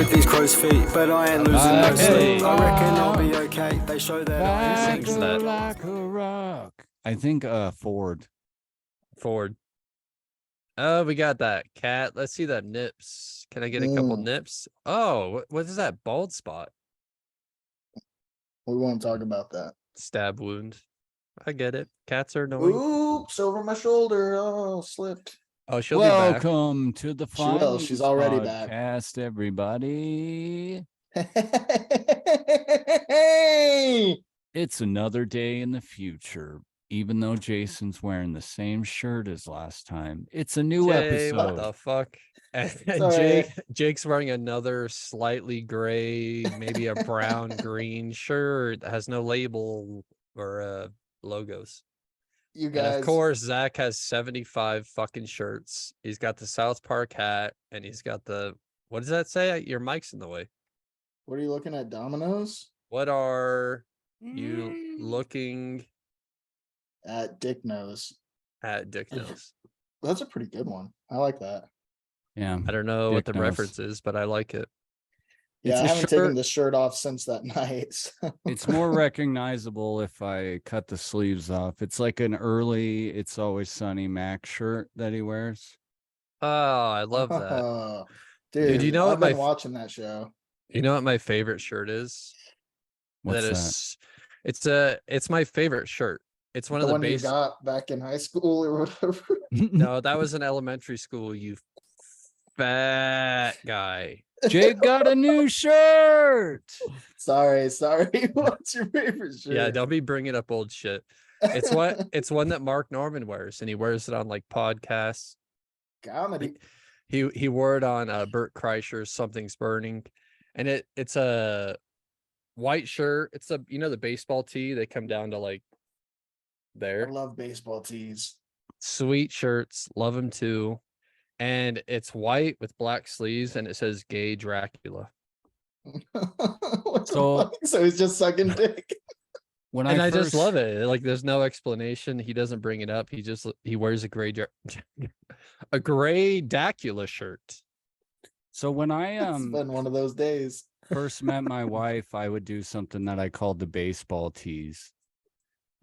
with these crow's feet, but I ain't losing no sleep. I reckon I'll be okay. They show that I ain't Back seen that. like a rock. I think Ford. We got that cat. Let's see that nips. Can I get a couple nips? Oh, what is that bald spot? We won't talk about that. Stab wound. I get it. Cats are annoying. Oops, over my shoulder. Oh, slipped. Oh, she'll be back. Welcome to the She will. final She's already back. podcast, everybody. Hey! It's another day in the future. Even though Jason's wearing the same shirt as last time, it's a new Jay, what episode. the fuck? And Sorry. Jake's wearing another slightly gray, maybe a brown green shirt that has no label or logos. You And guys. of course, Zach has 75 fucking shirts. He's got the South Park hat, and he's got the, what does that say? Your mic's in the way. What are you looking at? Dominoes? What are you looking At Dick Nose. at, Dick Nose? That's a pretty good one. I like that. Yeah. I don't know what Dick the Nose. reference is, but I like it. Yeah, It's I a haven't shirt. taken the shirt off since that night. so- It's more recognizable if I cut the sleeves off. It's like an early It's Always Sunny Mac shirt that he wears. Oh, I love that. Oh, dude, you know I've what been my- watching that show. You know what my favorite shirt is? What's that? It's my favorite shirt. It's one The of the one you base. got back in high school or whatever. No, that was in elementary school, you fat guy. Jake got a new shirt. sorry. What's your favorite shirt? Yeah, don't be bringing up old shit. It's what it's one that Mark Norman wears, and he wears it on like podcasts. Comedy. He wore it on Bert Kreischer's Something's Burning, and it's a white shirt. It's a the baseball tee. They come down to like I there. love baseball tees. Sweet shirts, love them too. And it's white with black sleeves, and it says "Gay Dracula." What the So- fuck? So he's just sucking dick. When And I first, just love it. Like, there's no explanation. He doesn't bring it up. He wears a gray a gray Dracula shirt. So when I It's been one of those days. first met my wife, I would do something that I called the baseball tees.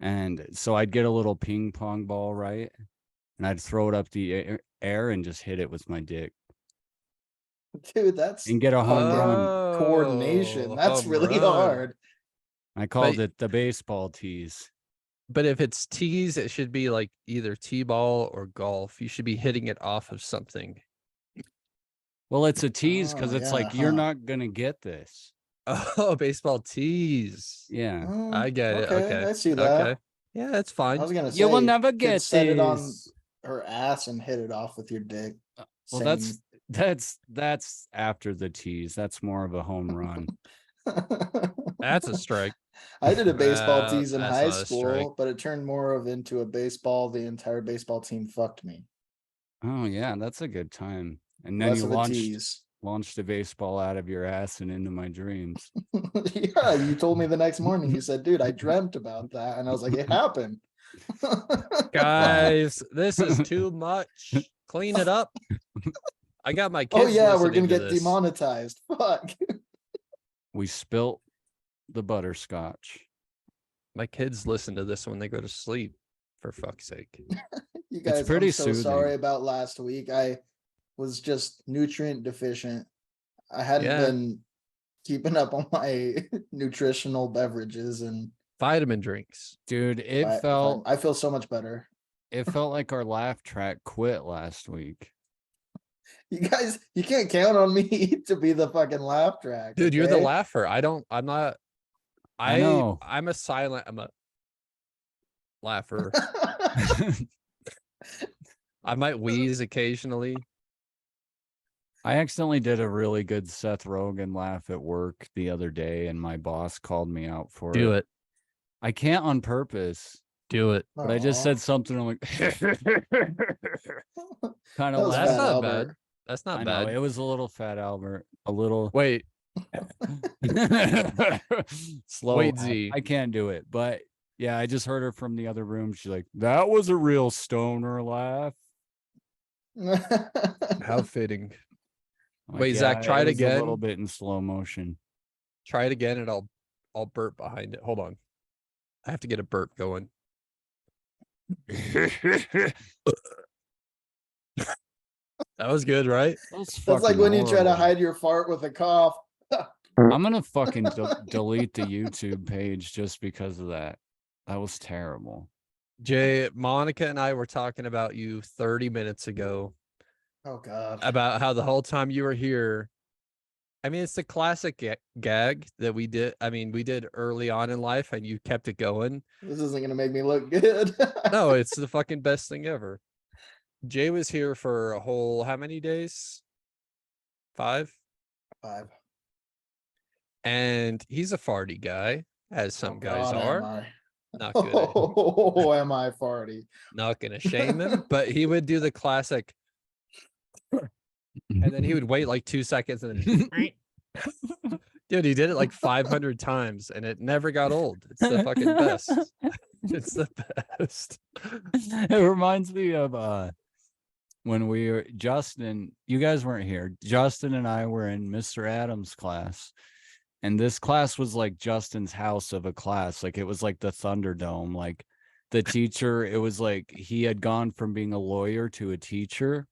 And so I'd get a little ping pong ball, right? And I'd throw it up the air and just hit it with my dick Dude, that's and get a home run. coordination. That's home really run. hard. I called it the baseball tees. But if it's tees, it should be like either T-ball or golf. You should be hitting it off of something. Well, it's a tease because Oh, it's yeah, like you're huh. not gonna get this. Oh, baseball tees. Yeah. Oh, I get it. Okay. I see that. Okay. Yeah, that's fine. I was gonna say You will never could get set it on this. her ass and hit it off with your dick. Well, Same. that's after the tease. That's more of a home run. That's a strike. I did a baseball tease in that's high not a strike. school, but it turned more of into a baseball. The entire baseball team fucked me. Oh yeah, that's a good time. And then Less you of a launched tease. a baseball out of your ass and into my dreams. Yeah, you told me the next morning. You said, "Dude, I dreamt about that," and I was like, "It happened." Guys, this is too much. Clean it up. I got my kids. Oh yeah, we're listening gonna to get this. demonetized. Fuck. We spilt the butterscotch. My kids listen to this when they go to sleep. For fuck's sake. You guys, pretty I'm so soothing. sorry about last week. I was just nutrient deficient. I hadn't Yeah. been keeping up on my nutritional beverages, and Vitamin drinks. Dude, I feel so much better. it felt like our laugh track quit last week. You guys, you can't count on me to be the fucking laugh track. Dude, you're the okay? laugher. I'm not. I know. I'm a laugher. I might wheeze occasionally. I accidentally did a really good Seth Rogen laugh at work the other day, and my boss called me out for Do it. I can't on purpose, Do it. but I just Aw. said something. I'm like, kind That of was That's Fat not Albert. bad. That's not I know bad. it was a little Fat Albert, a little Wait, slow. Wait, Z. I can't do it, but yeah, I just heard her from the other room. She's like, "That was a real stoner laugh." how fitting. Like, Wait, Zach, try it was a little again. bit in slow motion. Try it again, and I'll burp behind it. Hold on. I have to get a burp going. That was good, right? That's like when you try to hide your fart with a cough. I'm gonna fucking delete the YouTube page just because of that. That was terrible. Jay, Monica and I were talking about you 30 minutes ago Oh God. about how the whole time you were here. I mean, it's the classic gag that we did. I mean, we did early on in life, and you kept it going. This isn't gonna make me look good. No, it's the fucking best thing ever. Jay was here for a whole how many days? 5? 5. And he's a farty guy, as some guys God, are. am I? Not good. Oh, am I farty? Not gonna shame him, but he would do the classic, and then he would wait like 2 seconds, and then dude, he did it like 500 times, and it never got old. It's the fucking best. It's the best. It reminds me of when we were Justin, you guys weren't here. Justin and I were in Mr. Adams' class. And this class was like Justin's house of a class. Like it was like the Thunderdome. Like the teacher, it was like he had gone from being a lawyer to a teacher.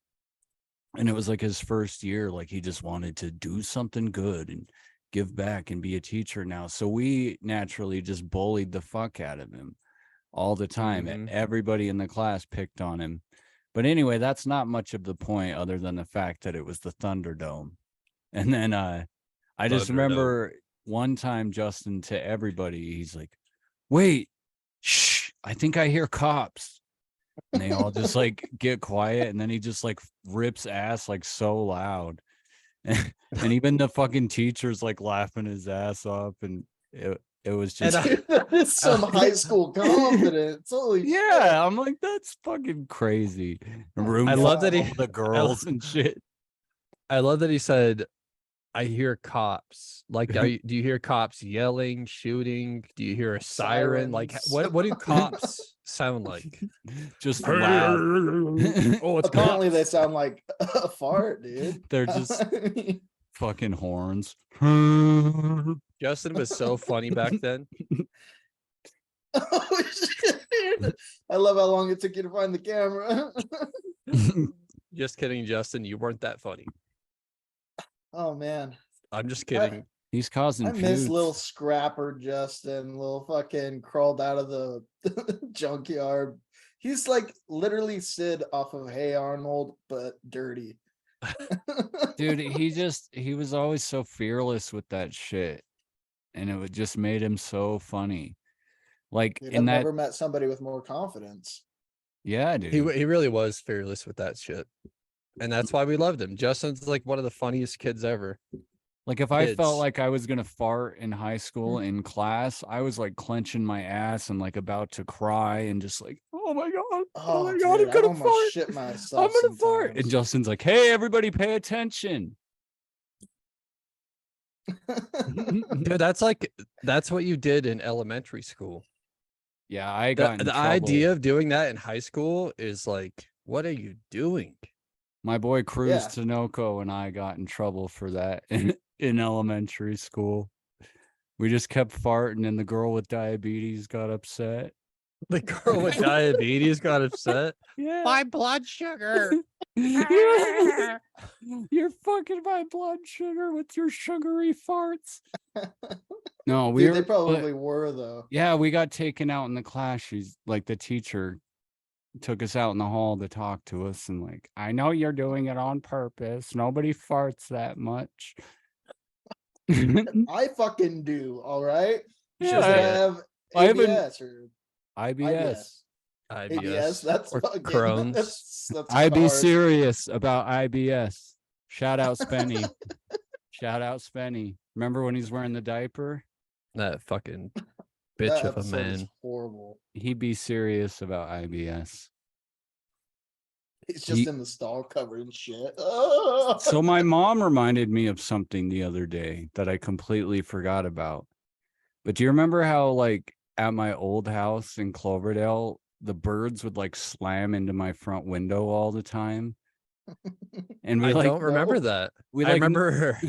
And it was like his first year. Like he just wanted to do something good and give back and be a teacher now. So we naturally just bullied the fuck out of him all the time. Mhm. Everybody in the class picked on him. But anyway, that's not much of the point other than the fact that it was the Thunderdome. And then I just Thunderdome. remember one time Justin to everybody, he's like, wait, shh, I think I hear cops. And they all just like get quiet, and then he just like rips ass like so loud. And even the fucking teacher's like laughing his ass off, and it was just That is some high school confidence. Holy shit. yeah, I'm like, that's fucking crazy. Room I love that full he- of the girls and shit. I love that he said, I hear cops. Like, do you hear cops yelling, shooting? Do you hear a siren? Like, Sirens. what do cops sound like? Just loud. Oh, it's Apparently they cops. sound like a fart, dude. They're just fucking horns. Justin was so funny back then. Oh, shit, dude. I love how long it took you to find the camera. Just kidding, Justin. You weren't that funny. Oh man. I'm just kidding. He's causing I miss feuds. little scrapper Justin, little fucking crawled out of the junkyard. He's like literally Sid off of Hey Arnold, but dirty. Dude, he was always so fearless with that shit. And it just made him so funny. Like Dude, I've in that, never met somebody with more confidence. yeah, dude. He really was fearless with that shit. And that's why we loved him. Justin's like one of the funniest kids ever. Like if I kids. felt like I was gonna fart in high school in class, I was like clenching my ass and like about to cry and just like, oh my god, oh my god, dude, I'm I gonna almost fart. shit myself. I'm gonna fart. And sometimes. Justin's like, hey, everybody pay attention. Dude, that's what you did in elementary school. Yeah, I got in The trouble. idea of doing that in high school is like, what are you doing? My boy Cruz Yeah. Tinoco and I got in trouble for that in elementary school. We just kept farting and the girl with diabetes got upset. The girl with diabetes got upset. Yeah. My blood sugar. You're fucking my blood sugar with your sugary farts. No, we Dude, were, they but- probably were though. yeah, we got taken out in the class. She's like the teacher took us out in the hall to talk to us and like, I know you're doing it on purpose. Nobody farts that much. I fucking do. All right. Yeah, Should I- have I haven't- ABS or IBS. ABS. That's or fucking, Crohn's. That's I be hard. serious about IBS. Shout out Spenny. Shout out Spenny. Remember when he's wearing the diaper? That fucking That bitch of a episode is man. horrible. He'd be serious about IBS. He's just He- in the stall covering shit. So my mom reminded me of something the other day that I completely forgot about. But do you remember how like at my old house in Cloverdale, the birds would like slam into my front window all the time? And we I like don't remember no. that. we I like remember.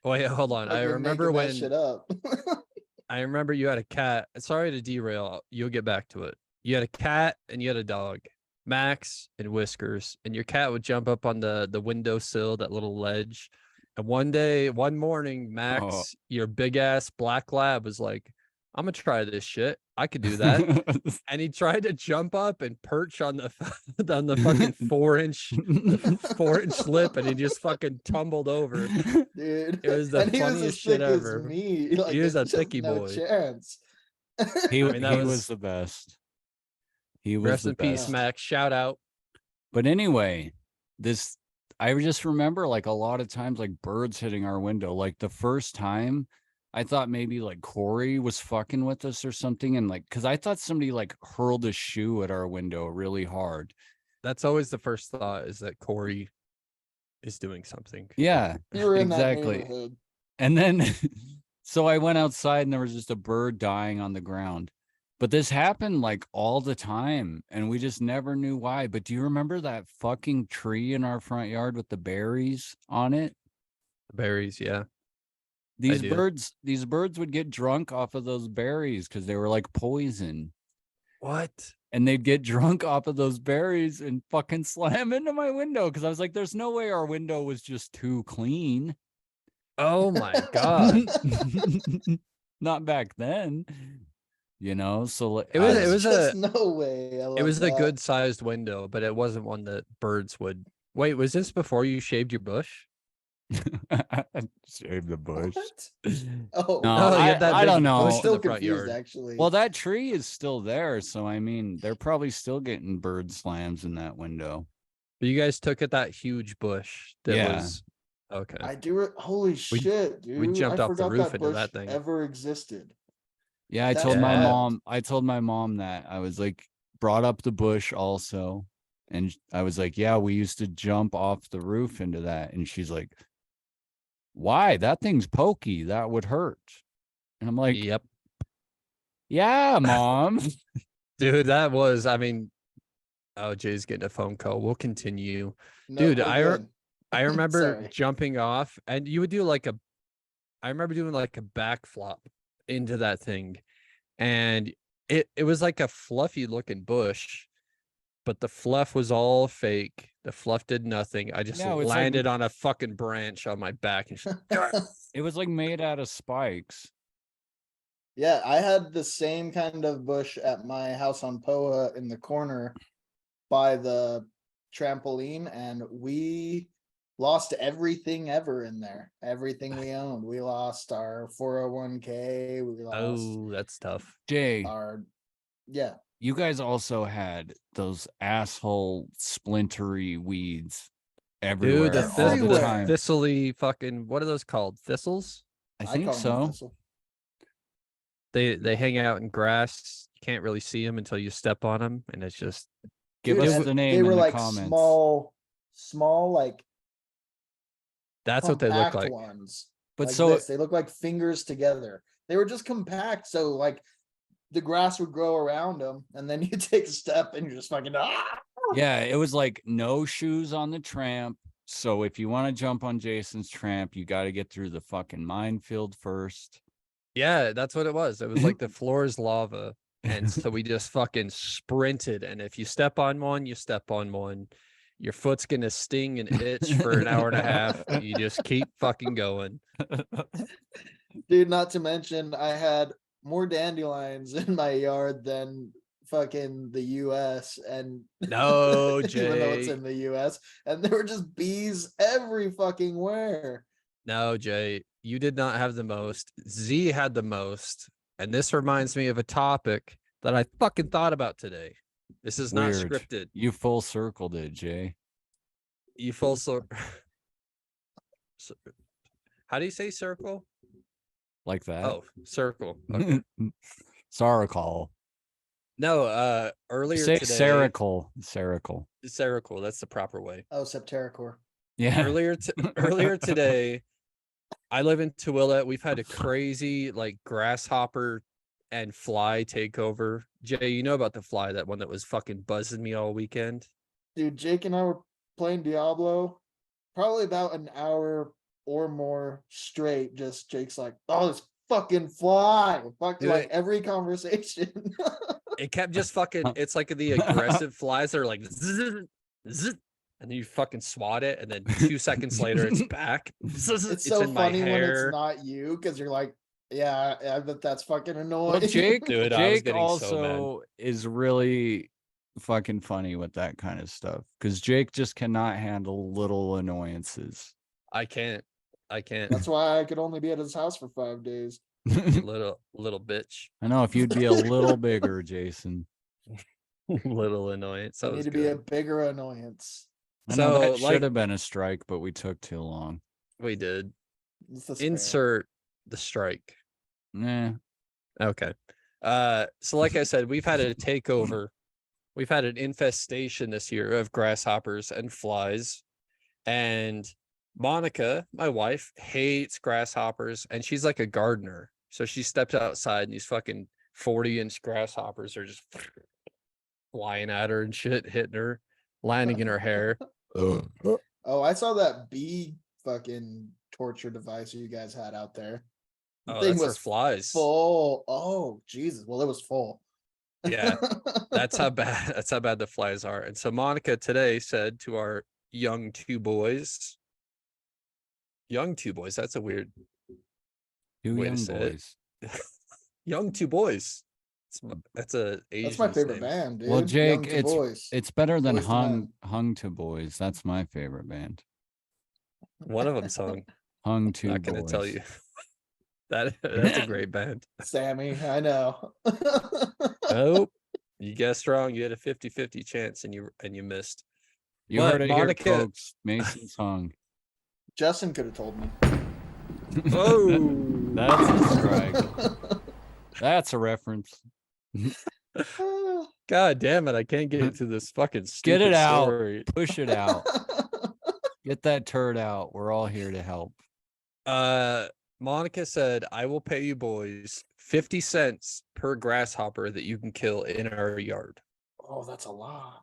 Wait, hold on. I Fucking remember making that shit when up. I remember you had a cat. Sorry to derail. You'll get back to it. You had a cat and you had a dog, Max and Whiskers, and your cat would jump up on the windowsill, that little ledge. And one morning, Max, your big ass black lab, was like, "I'm gonna try this shit. I could do that." And he tried to jump up and perch on the on the fucking 4-inch lip, and he just fucking tumbled over. Dude. It was the And he was as funniest shit thick as ever. me. Like, was there's a just thicky no boy. chance. he I mean, that he was was- the best. He was Rest the in peace, best. Max. Shout out. But anyway, this I just remember like a lot of times like birds hitting our window. Like the first time I thought maybe like Corey was fucking with us or something. And like, cause I thought somebody like hurled a shoe at our window really hard. That's always the first thought, is that Corey is doing something. Yeah, You were in that exactly. neighborhood. And then, so I went outside and there was just a bird dying on the ground. But this happened like all the time and we just never knew why. But do you remember that fucking tree in our front yard with the berries on it? Berries, yeah. These do. birds would get drunk off of those berries because they were like poison. What? And they'd get drunk off of those berries and fucking slam into my window because I was like, there's no way our window was just too clean. Oh my god. Not back then. You know, so It was- There's it was just a- no way. I It love was a that. good sized window, but it wasn't one that birds would. Wait, was this before you shaved your bush? Save the bush. What? Oh, No, Oh, you had that I big don't know. I'm bush in still the front confused, yard. actually. Well, that tree is still there, so I mean, they're probably still getting bird slams in that window. But you guys took it that huge bush that Yeah. was okay. I do it. Holy shit, dude! jumped I off the forgot roof that into bush that thing. ever existed. Yeah, I That's told my wild. mom. I told my mom that I was like brought up the bush also, and I was like, "Yeah, we used to jump off the roof into that," and she's like, "Why? That thing's pokey. That would hurt." And I'm like, Yep. "Yeah, mom." Dude, that was, I mean, oh, Jay's getting a phone call. We'll continue. No, Dude, we're good. I remember Sorry. jumping off, and you would do like I remember doing like a backflop into that thing, and it was like a fluffy looking bush, but the fluff was all fake. The fluff did nothing. I just Yeah, it's like- landed on a fucking branch on my back and just, It was like made out of spikes. Yeah, I had the same kind of bush at my house on Poa in the corner by the trampoline, and we lost everything ever in there. Everything we owned. We lost our 401k. We lost oh, that's tough. Jay, our yeah. you guys also had those asshole splintery weeds everywhere Dude, the, all the everywhere. time. thistly fucking, what are those called? Thistles? I call think 'em so. thistle. They hang out in grass. You can't really see them until you step on them, and it's just Give Dude, us and the name They in were the like comments. small, like that's what they look compact like. ones. But Like so this. They look like fingers together. They were just compact, so like the grass would grow around them, and then you take a step and you're just fucking yeah, it was like no shoes on the tramp. So if you want to jump on Jason's tramp, you got to get through the fucking minefield first. Yeah, that's what it was. It was like the floor is lava. And so we just fucking sprinted. And if you step on one, you step on one. Your foot's gonna sting and itch for an hour and a half. You just keep fucking going. Dude, not to mention I had more dandelions in my yard than fucking the US, and No, even though it's Jay. in the US, and there were just bees every fucking where. No, Jay, you did not have the most. Z had the most. And this reminds me of a topic that I fucking thought about today. This is not Weird. scripted. You full circled it, Jay. You full circle. How do you say circle? Like that. Oh, circle. Okay. Saracle. No, earlier Say today. Saracle. Saracle. Circle. That's the proper way. Oh, Septericor. Yeah. Earlier today, I live in Tooele. We've had a crazy like grasshopper and fly takeover. Jay, you know about the fly, that one that was fucking buzzing me all weekend. Dude, Jake and I were playing Diablo, probably about an hour or more straight. Just Jake's like, "Oh, this fucking fly!" Fuck, Dude, like every conversation. It kept just fucking. It's like the aggressive flies that are like, zzz, zzz, and then you fucking swat it, and then 2 seconds later it's back. It's so in my funny when it's hair. not you because you're like, "Yeah, I bet that's fucking annoying." Well, Jake, Dude, I was Jake getting so mad. also is really fucking funny with that kind of stuff because Jake just cannot handle little annoyances. I can't. That's why I could only be at his house for 5 days. Little bitch. I know if you'd be a little bigger, Jason. Little annoyance. I That need was to be a good. bigger annoyance. I know that So, like- should have been a strike, but we took too long. We did. It's the spam. Insert the strike. Nah. Okay. So like I said, we've had a takeover. We've had an infestation this year of grasshoppers and flies. And Monica, my wife, hates grasshoppers, and she's like a gardener. So she steps outside and these fucking 40-inch grasshoppers are just flying at her and shit, hitting her, landing in her hair. Oh, I saw that bee fucking torture device you guys had out there. The Oh, thing that's her was flies. full. Oh, Jesus. Well, it was full. Yeah, that's how bad the flies are. And so Monica today said to our young two boys, that's a weird Two way to young say it. boys. young two boys. That's a That's my Asian's favorite name. band, dude. Well, Young Jake, to Boys. it's better than Boys to Men. hung to boys. That's my favorite band. One of them sung. Hung to Not gonna boys. tell you. That's a great band. Sammy, I know. Nope. You guessed wrong. You had a 50-50 chance and you missed. You But heard it Monica- here, folks. Mason's hung. Justin could have told me. Oh, That's a strike. That's a reference. God damn it. I can't get into this fucking Get stupid it out. story. Push it out. Get that turd out. We're all here to help. Monica said, I will pay you boys 50 cents per grasshopper that you can kill in our yard. Oh, that's a lot.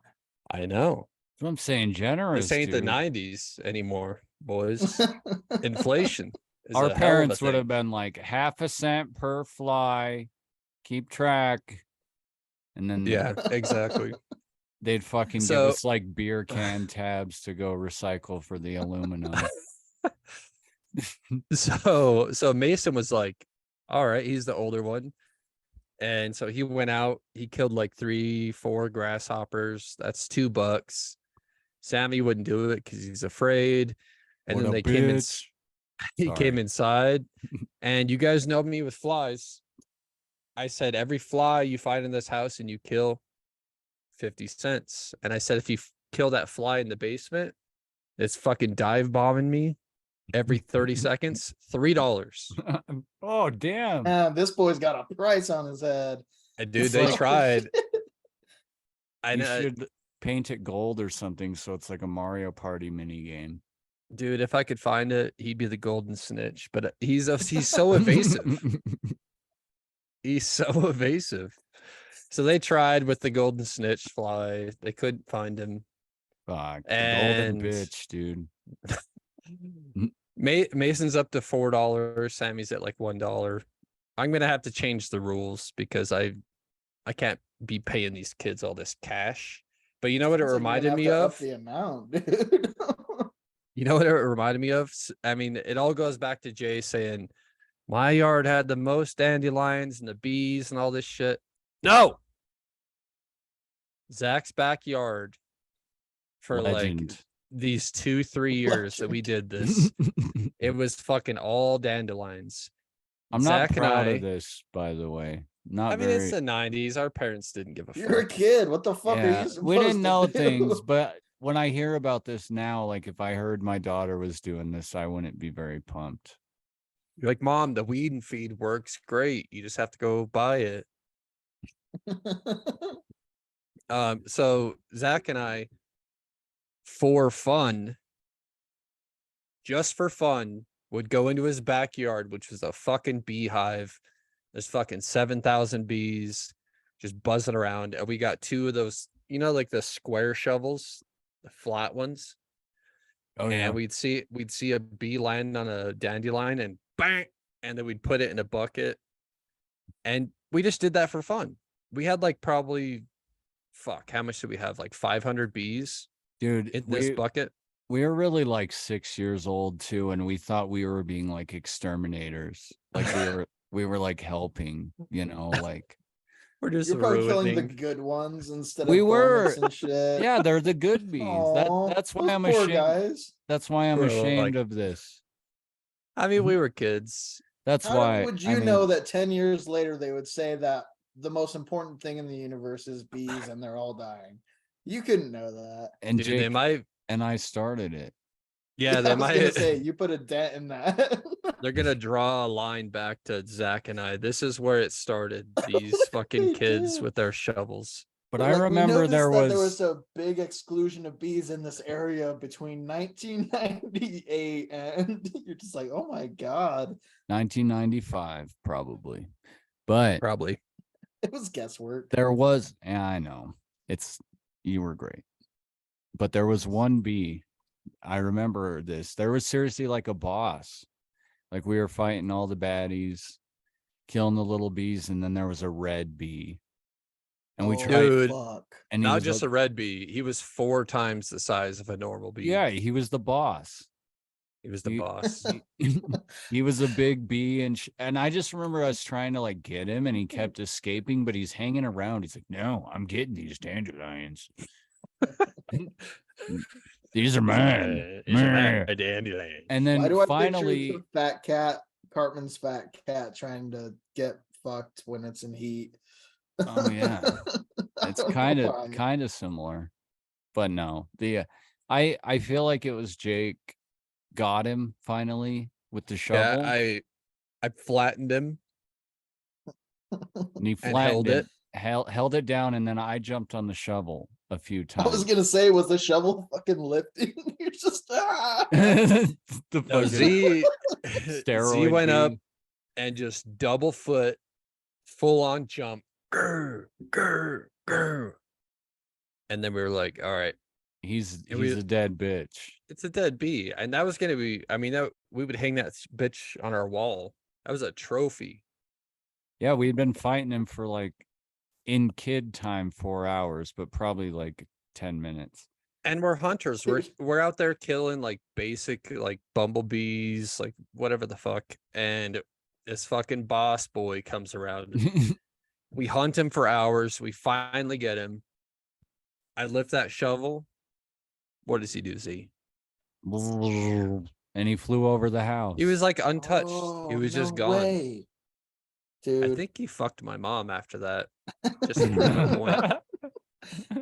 I know. That's what I'm saying. Generous. This ain't the dude. 90s anymore, boys. Inflation. Is a Our hell of a parents would thing. have been like half a cent per fly. Keep track. And then Yeah, exactly. they'd fucking So- give us like beer can tabs to go recycle for the aluminum. So Mason was like, all right, he's the older one. And so he went out, he killed like 3-4 grasshoppers. That's $2. Sammy wouldn't do it because he's afraid. And What then a they came in, bitch. he came Sorry. inside. And you guys know me with flies. I said, every fly you find in this house and you kill, 50 cents. And I said, if you kill that fly in the basement, it's fucking dive bombing me every 30 seconds, $3. Oh, damn. Man, this boy's got a price on his head. And dude, It's they like- tried. I You know, should paint it gold or something so it's like a Mario Party mini game. dude. If I could find it, he'd be the golden snitch. But he's so evasive. He's so evasive. So they tried with the golden snitch fly. They couldn't find him. Fuck. The And- golden bitch, dude. Mason's up to $4. Sammy's at like $1. I'm gonna have to change the rules because I can't be paying these kids all this cash. But you know what it Sounds like you're reminded gonna me have to up of? the amount, dude. You know what it reminded me of? I mean, it all goes back to Jay saying, my yard had the most dandelions and the bees and all this shit. No. Zach's backyard for like Legend. these 2-3 years that we did this, it was fucking all dandelions. I'm not Zach and proud I- of this, by the way. Not I mean, very. it's the 90s. Our parents didn't give a You're a fuck. kid. What the fuck are Yeah, you supposed we didn't to know do? things, but when I hear about this now, like if I heard my daughter was doing this, I wouldn't be very pumped. You're like, Mom, the weed and feed works great. You just have to go buy it. So Zach and I, for fun, just for fun, would go into his backyard, which was a fucking beehive. There's fucking 7,000 bees just buzzing around. And we got 2 of those, you know, like the square shovels, the flat ones. Oh and we'd see a bee land on a dandelion and bang, and then we'd put it in a bucket, and we just did that for fun. We had like probably, fuck, how much did we have? Like 500 bees dude, in this bucket. we were really like 6 years old too, and we thought we were being like exterminators. Like we were like helping, like We're just You're probably killing the ruining. good ones instead We of were. hornets and shit. Yeah, they're the good bees. Aw, That's why those I'm poor ashamed. guys. That's why I'm Bro, ashamed like- of this. I mean, we were kids. That's How why. would I you mean, know that 10 years later they would say that the most important thing in the universe is bees and they're all dying? You couldn't know that. And Dude, they Jake might. and I started it. Yeah, I they was gonna might. say you put a dent in that. They're gonna draw a line back to Zach and I. This is where it started. These fucking They kids did. with their shovels. But Like, I we remember noticed there that was, a big exclusion of bees in this area between 1998 and you're just like, oh my god, 1995 probably. But Probably. it was guesswork. there was, yeah, I know. You were great. But there was one bee. I remember this. There was seriously like a boss. Like we were fighting all the baddies, killing the little bees, and then there was a red bee. And we Oh, tried, Dude. fuck. and he Not was just a- a red bee. He was 4 times the size of a normal bee. yeah, he was the boss. He was the he- boss. He was a big bee, and I just remember us trying to like get him, and he kept escaping, but he's hanging around. He's like, "No, I'm getting these dandelions. These are mine." A dandelion. And Why then do I finally, picture fat cat, Cartman's fat cat trying to get fucked when it's in heat? oh yeah, it's kind of similar, but no. I feel like it was Jake got him finally with the shovel. Yeah, I flattened him. and he and flattened held it, it. held it down, and then I jumped on the shovel a few I was times. gonna say, was the shovel fucking lifting? You're just the No, fucking Z steroid went up bee. and just double foot, full on jump. Grr, grr, grr. And then we were like, all right, He's and we- a dead bitch. it's a dead bee. And that was gonna be, I mean, we would hang that bitch on our wall. That was a trophy. Yeah, we'd been fighting him for like in kid time 4 hours, but probably like 10 minutes. And we're hunters. We're out there killing like basic like bumblebees, like whatever the fuck. And this fucking boss boy comes around. We hunt him for hours. We finally get him. I lift that shovel. What does he do, Z? And he flew over the house. He was like untouched. Oh, he was just no gone. way. I Dude, think he fucked my mom after that. Just to prove a point.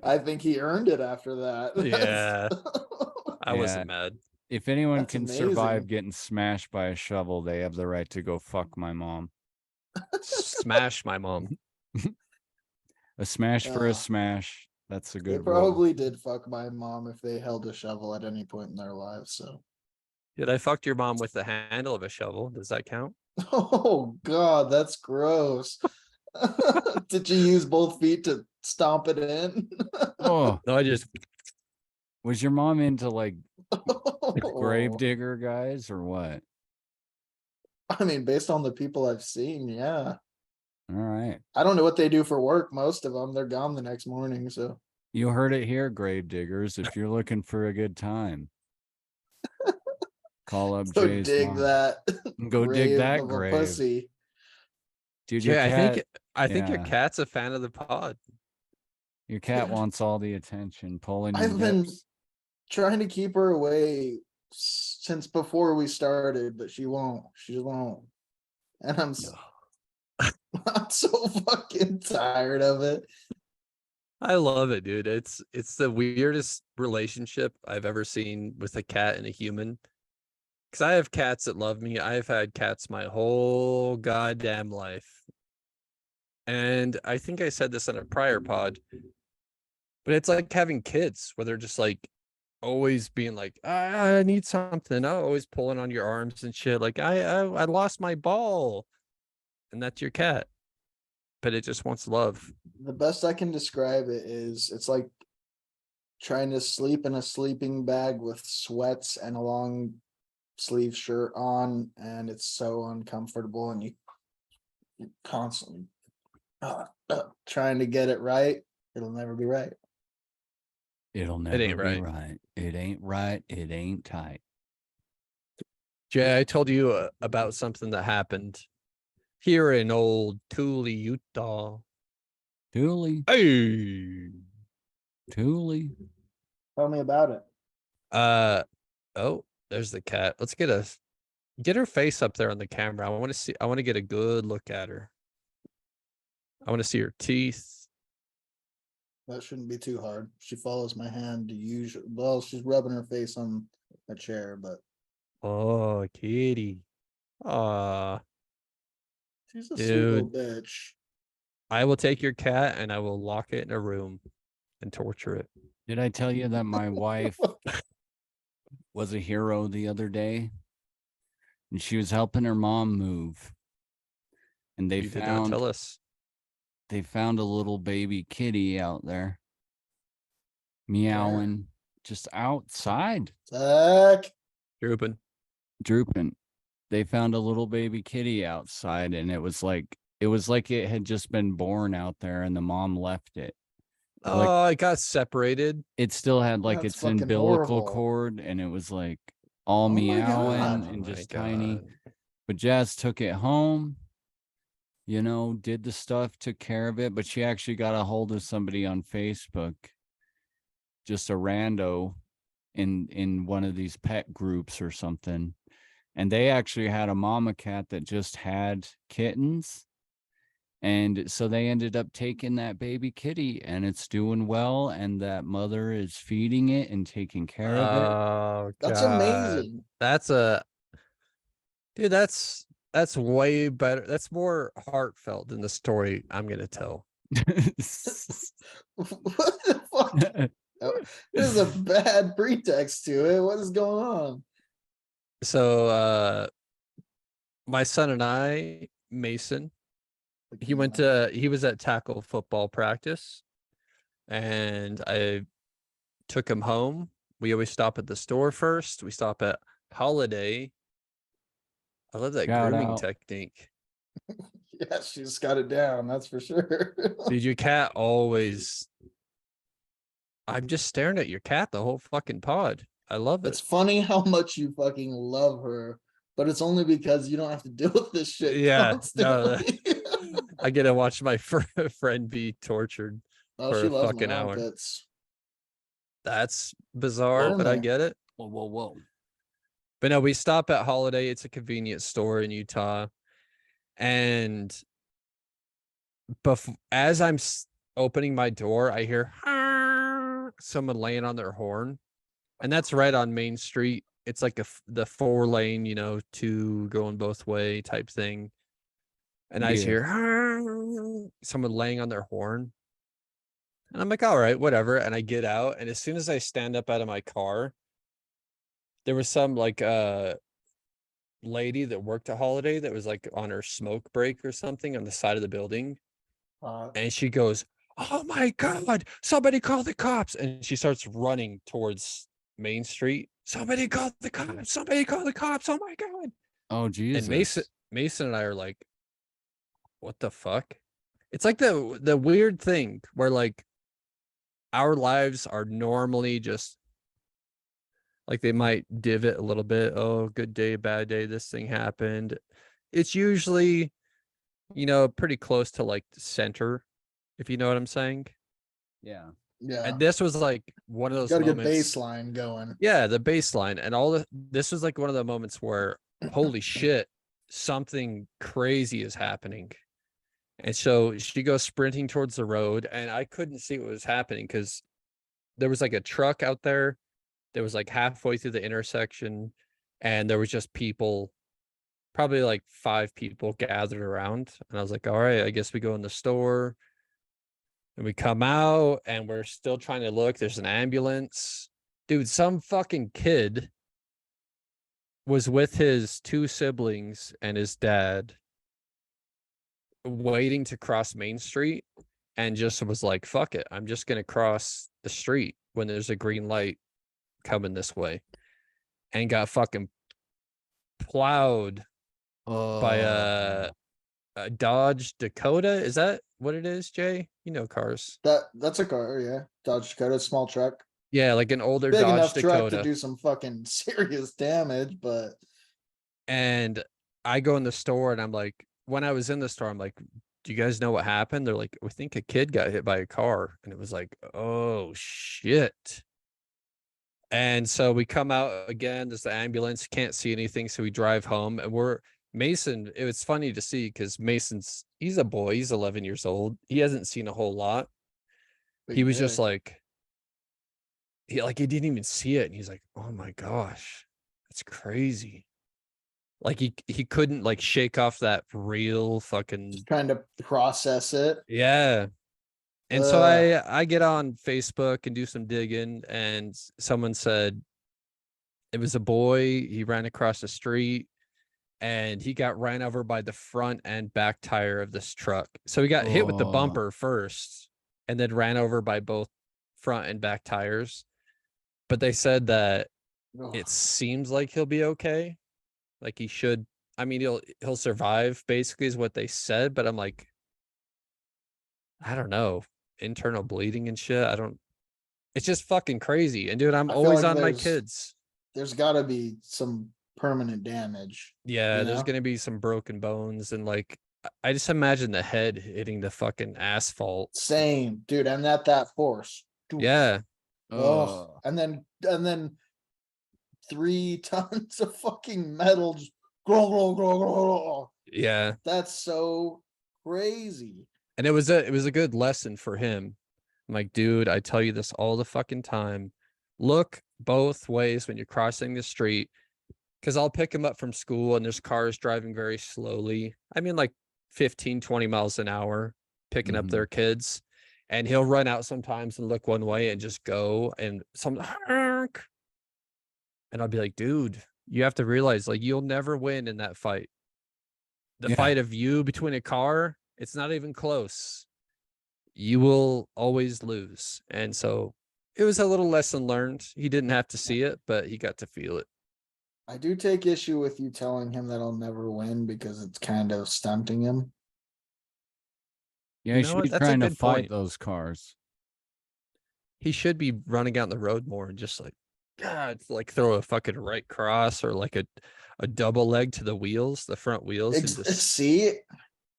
I think he earned it after that. Yeah. I Yeah. wasn't mad. If anyone That's can survive amazing. getting smashed by a shovel, they have the right to go fuck my mom. Smash my mom. A smash for a Uh, smash. That's a They good rule. probably did fuck my mom if they held a shovel at any point in their lives. So, Did I fucked your mom with the handle of a shovel? Does that count? oh god, that's gross. Did you use both feet to stomp it in? Oh, No, I just was your mom into like Oh. gravedigger guys or what? I mean, based on the people I've seen, yeah. All right. I don't know what they do for work. Most of them, they're gone the next morning. So, You heard it here, grave diggers. If you're looking for a good time, call up so Jay's dig mom. that. Go dig grave that of a grave. pussy. yeah, Dude, your your yeah. cat's a fan of the pod. your cat wants all the attention, pulling your I've been hips. trying to keep her away since before we started, but she won't. She won't. And I'm so fucking tired of it. I love it, dude. It's the weirdest relationship I've ever seen with a cat and a human. Because I have cats that love me. I've had cats my whole goddamn life. And I think I said this on a prior pod, but it's like having kids where they're just like always being like, I need something. Oh, always pulling on your arms and shit. Like I lost my ball. And that's your cat. But it just wants love. The best I can describe it is it's like trying to sleep in a sleeping bag with sweats and a long sleeve shirt on, and it's so uncomfortable, and you constantly trying to get it right. It'll never be right. It'll never ain't be right. right. It ain't right. It ain't tight. Jay, I told you about something that happened here in old Thule, Utah. Dooley, Hey. Dooley. Tell me about it. Oh, there's the cat. Let's get her face up there on the camera. I want to get a good look at her. I want to see her teeth. That shouldn't be too hard. She follows my hand usually. Well, she's rubbing her face on a chair, but Oh, kitty. she's a sweet little Dude. bitch. I will take your cat and I will lock it in a room and torture it. Did I tell you that my wife was a hero the other day? And she was helping her mom move. And You did not tell us. they found a little baby kitty out there. Meowing just outside. Zach. Drooping. Drooping. They found a little baby kitty outside, and it was like it had just been born out there, and the mom left it. Like, Oh, it got separated. it still had like That's its fucking umbilical horrible. cord, and it was like all Oh my meowing God. Oh and my just tiny. God. But Jazz took it home, did the stuff, took care of it, but she actually got a hold of somebody on Facebook, just a rando in one of these pet groups or something. And they actually had a mama cat that just had kittens. And so they ended up taking that baby kitty, and it's doing well, and that mother is feeding it and taking care of it. Oh, That's God. amazing. Dude, that's way better. That's more heartfelt than the story I'm gonna tell. What the fuck? There's a bad pretext to it. What is going on? So my son and I, Mason, he was at tackle football practice, and I took him home. We always stop at the store first. We stop at Holiday. I love that Shout grooming out. technique. Yeah, she's got it down, that's for sure. Dude, your cat always. I'm just staring at your cat the whole fucking pod. I love it. It's funny how much you fucking love her, but it's only because you don't have to deal with this shit Yeah, constantly. I get to watch my friend be tortured Oh, for she a loves fucking my hour. armpits. That's bizarre, They're but I in there. get it. Whoa. But no, we stop at Holiday. It's a convenience store in Utah. And as I'm opening my door, I hear someone laying on their horn. And that's right on Main Street. It's like the 4-lane, 2 going both way type thing. And I just Yeah. hear someone laying on their horn. And I'm like, all right, whatever. And I get out. And as soon as I stand up out of my car, there was some like lady that worked at Holiday that was like on her smoke break or something on the side of the building. And she goes, "Oh my God, somebody call the cops." And she starts running towards Main Street. Somebody call the cops. Somebody call the cops. Oh my God. Oh, Jesus. And Mason and I are like, what the fuck? It's like the weird thing where like our lives are normally just like they might divot a little bit. Oh, good day, bad day. This thing happened. It's usually, pretty close to like the center, if you know what I'm saying. Yeah. Yeah, And this was like one of those got a good moments. baseline going. Yeah, the baseline and this was like one of the moments where holy shit, something crazy is happening. And so she goes sprinting towards the road, and I couldn't see what was happening because there was like a truck out there that was like halfway through the intersection, and there was just people, probably like 5 people gathered around. And I was like, all right, I guess we go in the store. And we come out and we're still trying to look. There's an ambulance. Dude, some fucking kid was with his 2 siblings and his dad waiting to cross Main Street and just was like, fuck it. I'm just going to cross the street. when there's a green light coming this way, and got fucking plowed by Oh. a Dodge Dakota. Is that what it is, Jay? You know cars. That's a car, yeah. Dodge Dakota, small truck. Yeah, like an older Big Dodge enough truck to Dakota. do some fucking serious damage, but And I go in the store and I'm like, when I was in the store, I'm like, do you guys know what happened? They're like, we think a kid got hit by a car. And it was like, oh shit. And so we come out again, there's the ambulance, can't see anything. So we drive home and Mason, it was funny to see because he's a boy, he's 11 years old. He hasn't seen a whole lot. He was just like, he didn't even see it. And he's like, oh my gosh, that's crazy. Like he couldn't like shake off that real fucking trying to process it. yeah. And so Ugh. I get on Facebook and do some digging, and someone said it was a boy. He ran across the street and he got ran over by the front and back tire of this truck. So he got hit with the Oh. bumper first and then ran over by both front and back tires. But they said that Ugh. it seems like he'll be okay. Like he should. I mean, he'll survive, basically, is what they said. But I'm like, I don't know, internal bleeding and shit. It's just fucking crazy. And dude, I'm I feel always like on my there's- kids. There's gotta be some permanent damage. Yeah, you there's know? gonna be some broken bones and like I just imagine the head hitting the fucking asphalt. Same, dude, and at that force. Doof. Yeah, Oh, Ugh. and then 3 tons of fucking metal just grow. yeah. That's so crazy. And it was a good lesson for him. I'm like, dude, I tell you this all the fucking time. Look both ways when you're crossing the street. Cause I'll pick him up from school and there's cars driving very slowly. I mean, like 15, 20 miles an hour, picking up Mhm. their kids. And he'll run out sometimes and look one way and just go and and I'll be like, dude, you have to realize like you'll never win in that fight. The Yeah. fight of you between a car, it's not even close. You will always lose. And so it was a little lesson learned. He didn't have to see it, but he got to feel it. I do take issue with you telling him that I'll never win because it's kind of stunting him. Yeah, You you know should what? be That's a trying to good fight point. those cars. He should be running out the road more and just like, God, like throw a fucking right cross or like a double leg to the wheels, the front wheels. And just, See,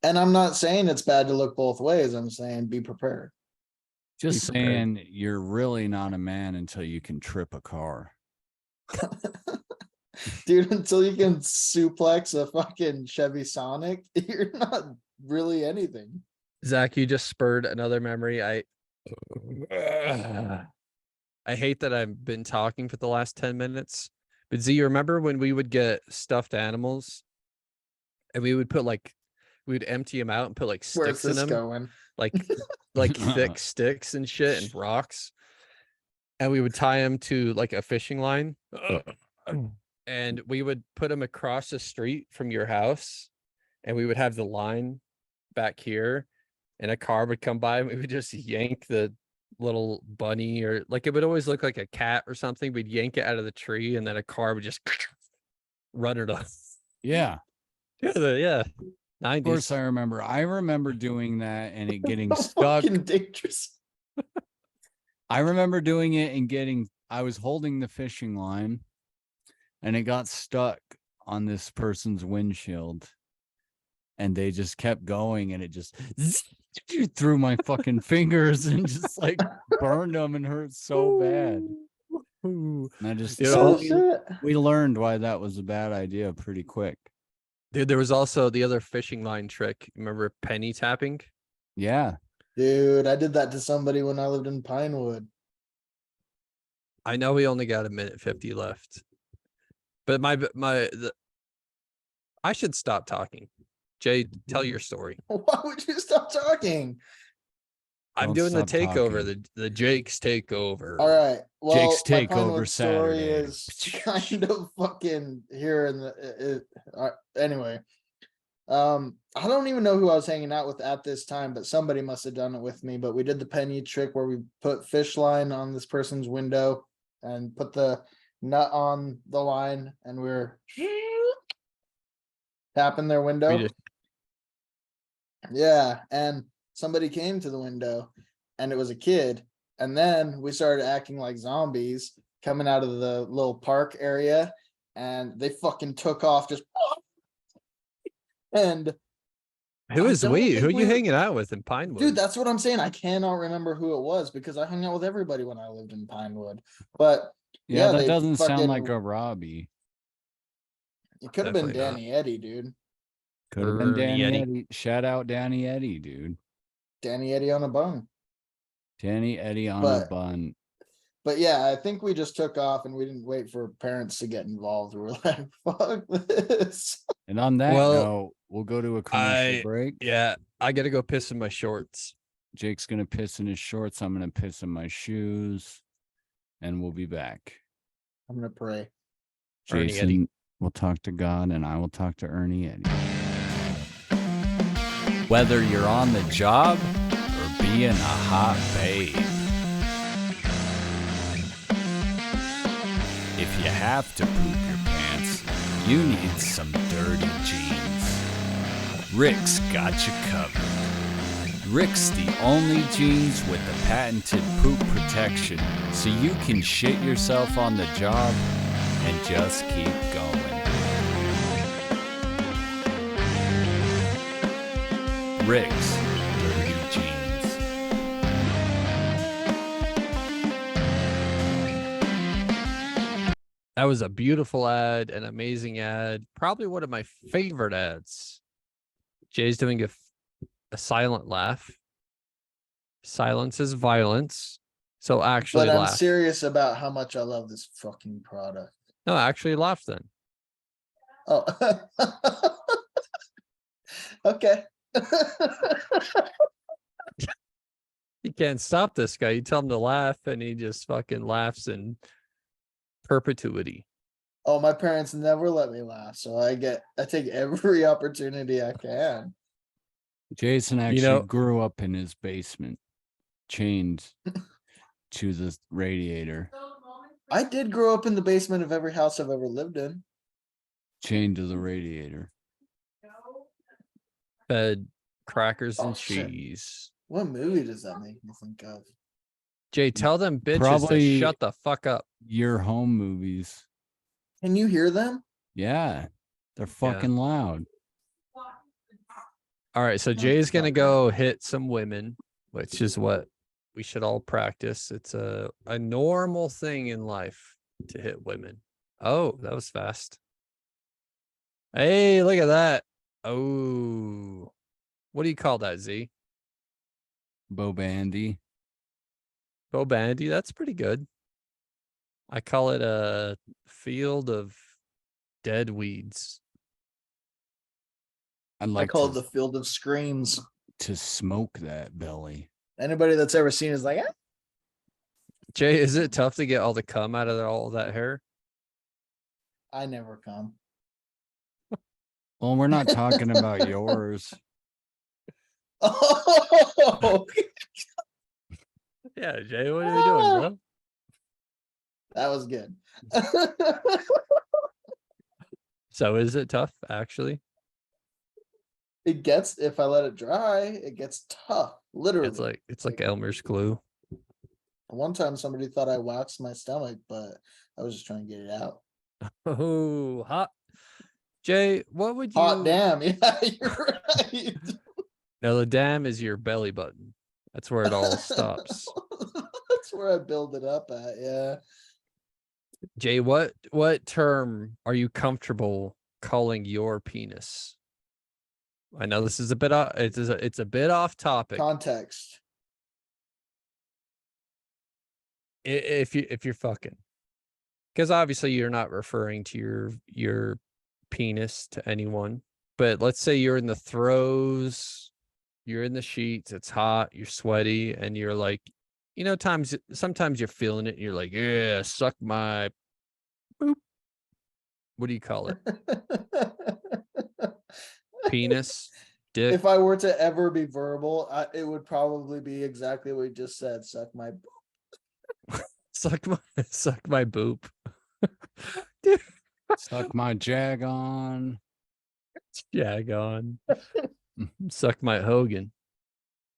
and I'm not saying it's bad to look both ways. I'm saying be prepared. Just prepared. saying, you're really not a man until you can trip a car. Dude, until you can suplex a fucking Chevy Sonic, you're not really anything. Zach, you just spurred another memory. I hate that I've been talking for the last 10 minutes. But Z, you remember when we would get stuffed animals and we would we'd empty them out and put like Where's sticks in this them, going? like thick sticks and shit and rocks. And we would tie them to like a fishing line. And we would put them across the street from your house. And we would have the line back here. And a car would come by and we would just yank the little bunny, or like it would always look like a cat or something. We'd yank it out of the tree and then a car would just run it off. Yeah, Yeah. of course 90s. I remember. I remember doing that and it getting So stuck. fucking dangerous. I remember doing it and I was holding the fishing line and it got stuck on this person's windshield. And they just kept going and it just through my fucking fingers and just like burned them and hurt so bad. And I just, You so know, shit. we learned why that was a bad idea pretty quick. dude, there was also the other fishing line trick. Remember penny tapping? Yeah. Dude, I did that to somebody when I lived in Pinewood. I know we only got a minute 50 left. But I should stop talking. Jay, tell your story. Why would you stop talking? I'm Don't doing the stop takeover, talking. the Jake's takeover. All right. Well, Jake's my Takeover Pinewood story Saturday. is kind of fucking here in the anyway. I don't even know who I was hanging out with at this time, but somebody must have done it with me. But we did the penny trick where we put fish line on this person's window and put the nut on the line, and we were tapping their window. just- Yeah, and somebody came to the window, and it was a kid. And then we started acting like zombies coming out of the little park area, and they fucking took off just. And Who I is don't we? think Who are you we- hanging out with in Pinewood? dude, that's what I'm saying. I cannot remember who it was because I hung out with everybody when I lived in Pinewood. But Yeah, that they doesn't sound like fucking- a Robbie. it could have been Definitely not. Danny Eddy, dude. Could have been Ernie Danny Eddie. Eddie. Shout out Danny Eddie, dude. Danny Eddy on a bun. Danny Eddie on a But- bun. But yeah, I think we just took off and we didn't wait for parents to get involved. We were like, fuck this. And on that Well, note, we'll go to a commercial I- break. Yeah, I gotta go piss in my shorts. Jake's gonna piss in his shorts. I'm gonna piss in my shoes, and we'll be back. I'm gonna pray. Ernie Jason Eddie. will talk to God, and I will talk to Ernie Eddie. Whether you're on the job or being a hot babe. If you have to poop your pants, you need some dirty jeans. Rick's got you covered. Rick's the only jeans with the patented poop protection, so you can shit yourself on the job and just keep going. Rick's dirty jeans. That was a beautiful ad, an amazing ad, probably one of my favorite ads. Jay's doing a silent laugh. Silence is violence. So actually But I'm laugh. serious about how much I love this fucking product. No, actually laugh then. Oh. Okay. You can't stop this guy. You tell him to laugh and he just fucking laughs in perpetuity. Oh, my parents never let me laugh, so I take every opportunity I can. Jason actually know- grew up in his basement, chained to the radiator, I did grow up in the basement of every house I've ever lived in. chained to the radiator. Fed crackers Oh, and shit. cheese. What movie does that make me think of? Jay, tell them bitches Probably- to shut the fuck up. Your home movies. Can you hear them? Yeah, they're fucking loud. All right, so Shut Jay's the gonna fuck go hit some women, which is what we should all practice. It's a normal thing in life to hit women. Oh, that was fast. Hey, look at that. Oh, what do you call that, Z? Bo Bandy. Bo Bandy, that's pretty good. I call it a field of dead weeds. I'd I like call it to, the Field of Screams. to smoke that belly. Anybody that's ever seen is like, "Ah." Jay, is it tough to get all the cum out of all that hair? I never come. Well, we're not talking about yours. Oh, Yeah, Jay, what are you doing, bro? that was good. So is it tough, actually? It gets, if I let it dry, it gets tough. Literally. It's like Elmer's glue. One time somebody thought I waxed my stomach, but I was just trying to get it out. Oh, hot. Jay, what would you? Hot damn. Yeah, you're right. No, the dam is your belly button. That's where it all stops. That's where I build it up at. Yeah. Jay, what term are you comfortable calling your penis? I know this is a bit off. It's a bit off topic. Context. If you're fucking, because obviously you're not referring to your penis to anyone. But let's say you're in the throes, you're in the sheets, it's hot, you're sweaty, and you're like, sometimes you're feeling it, and you're like, yeah, suck my boop. What do you call it? penis, dick. If I were to ever be verbal, it would probably be exactly what you just said. Suck my. Suck my boop. Dude, Suck my jag on. jag on. Suck my Hogan.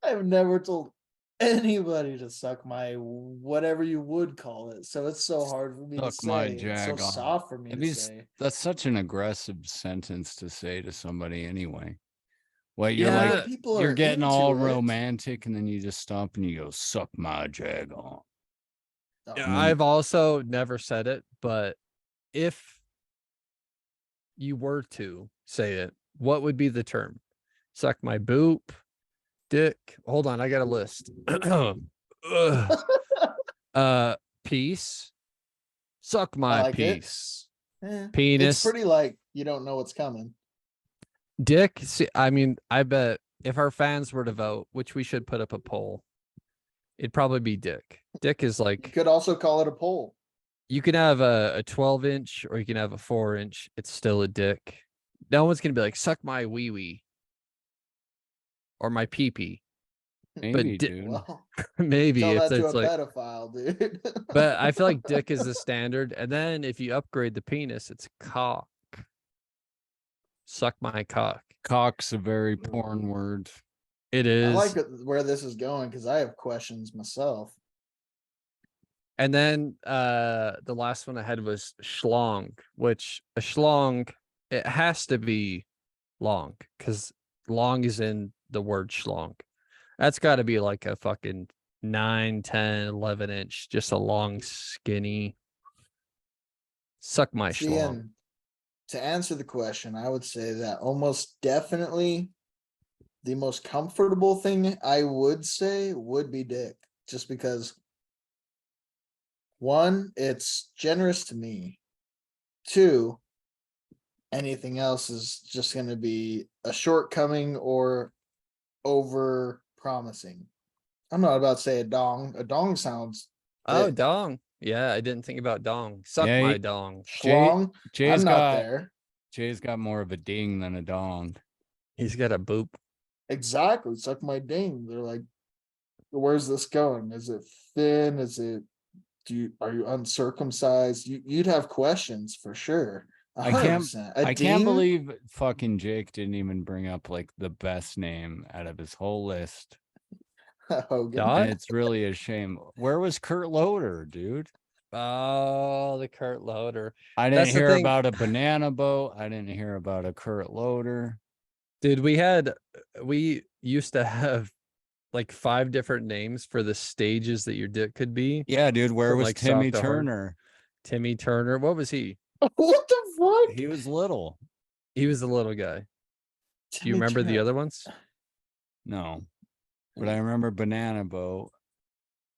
I've never told anybody to suck my whatever you would call it. So it's so hard for me to Suck my say. It's jag so on. soft for me At to least say. that's such an aggressive sentence to say to somebody anyway. Well, you're Yeah, like, People you're are getting into all it. romantic and then you just stop and you go, suck my jag on. Oh, Yeah, Mm. I've also never said it, but if you were to say it, what would be the term? Suck my boop, dick. Hold on, I got a list. Ugh. Piece. Suck I my like it. piece. It's Penis. pretty like you don't know what's coming. Dick. See, I mean, I bet if our fans were to vote, which we should put up a poll, it'd probably be dick. Dick is You like could also call it a pole. you can have a 12-inch or you can have a 4-inch. It's still a dick. No one's gonna be like, suck my wee wee or my pee pee. Maybe, di- dude. Well, Maybe tell if that to a it's like, pedophile, dude. but I feel like dick is the standard. And then if you upgrade the penis, it's cock. Suck my cock. Cock's a very porn word. It I is. like where this is going because I have questions myself. And then the last one I had was schlong, which a schlong, it has to be long because long is in the word schlong. That's got to be like a fucking 9, 10, 11 inch, just a long, skinny. Suck my See, schlong. and to answer the question, I would say that almost definitely the most comfortable thing I would say would be dick, just because one, it's generous to me. Two, anything else is just going to be a shortcoming or over promising. I'm not about to say a dong. A dong sounds Oh, dick. dong. Yeah, I didn't think about dong. Suck Yeah, my he- dong. Schlong. Jay's I'm not got there. Jay's got more of a ding than a dong. He's got a boop. Exactly. Suck my ding. They're like, where's this going? Is it thin? Is it are you uncircumcised? You'd have questions for sure. I can't- 100%. I can't believe fucking Jake didn't even bring up like the best name out of his whole list. Hogan. Dot? And it's really a shame. Where was Kurt Loder, dude? Oh, the Kurt Loder. I That's didn't the hear thing. about a banana boat. I didn't hear about a Kurt Loder. Dude, we used to have like 5 different names for the stages that your dick could be. Yeah, dude. Where From, was like, Timmy soft to hard. Turner? Timmy Turner. What was he? What the fuck? He was little. He was the little guy. Do you remember the other ones? No. But I remember banana boat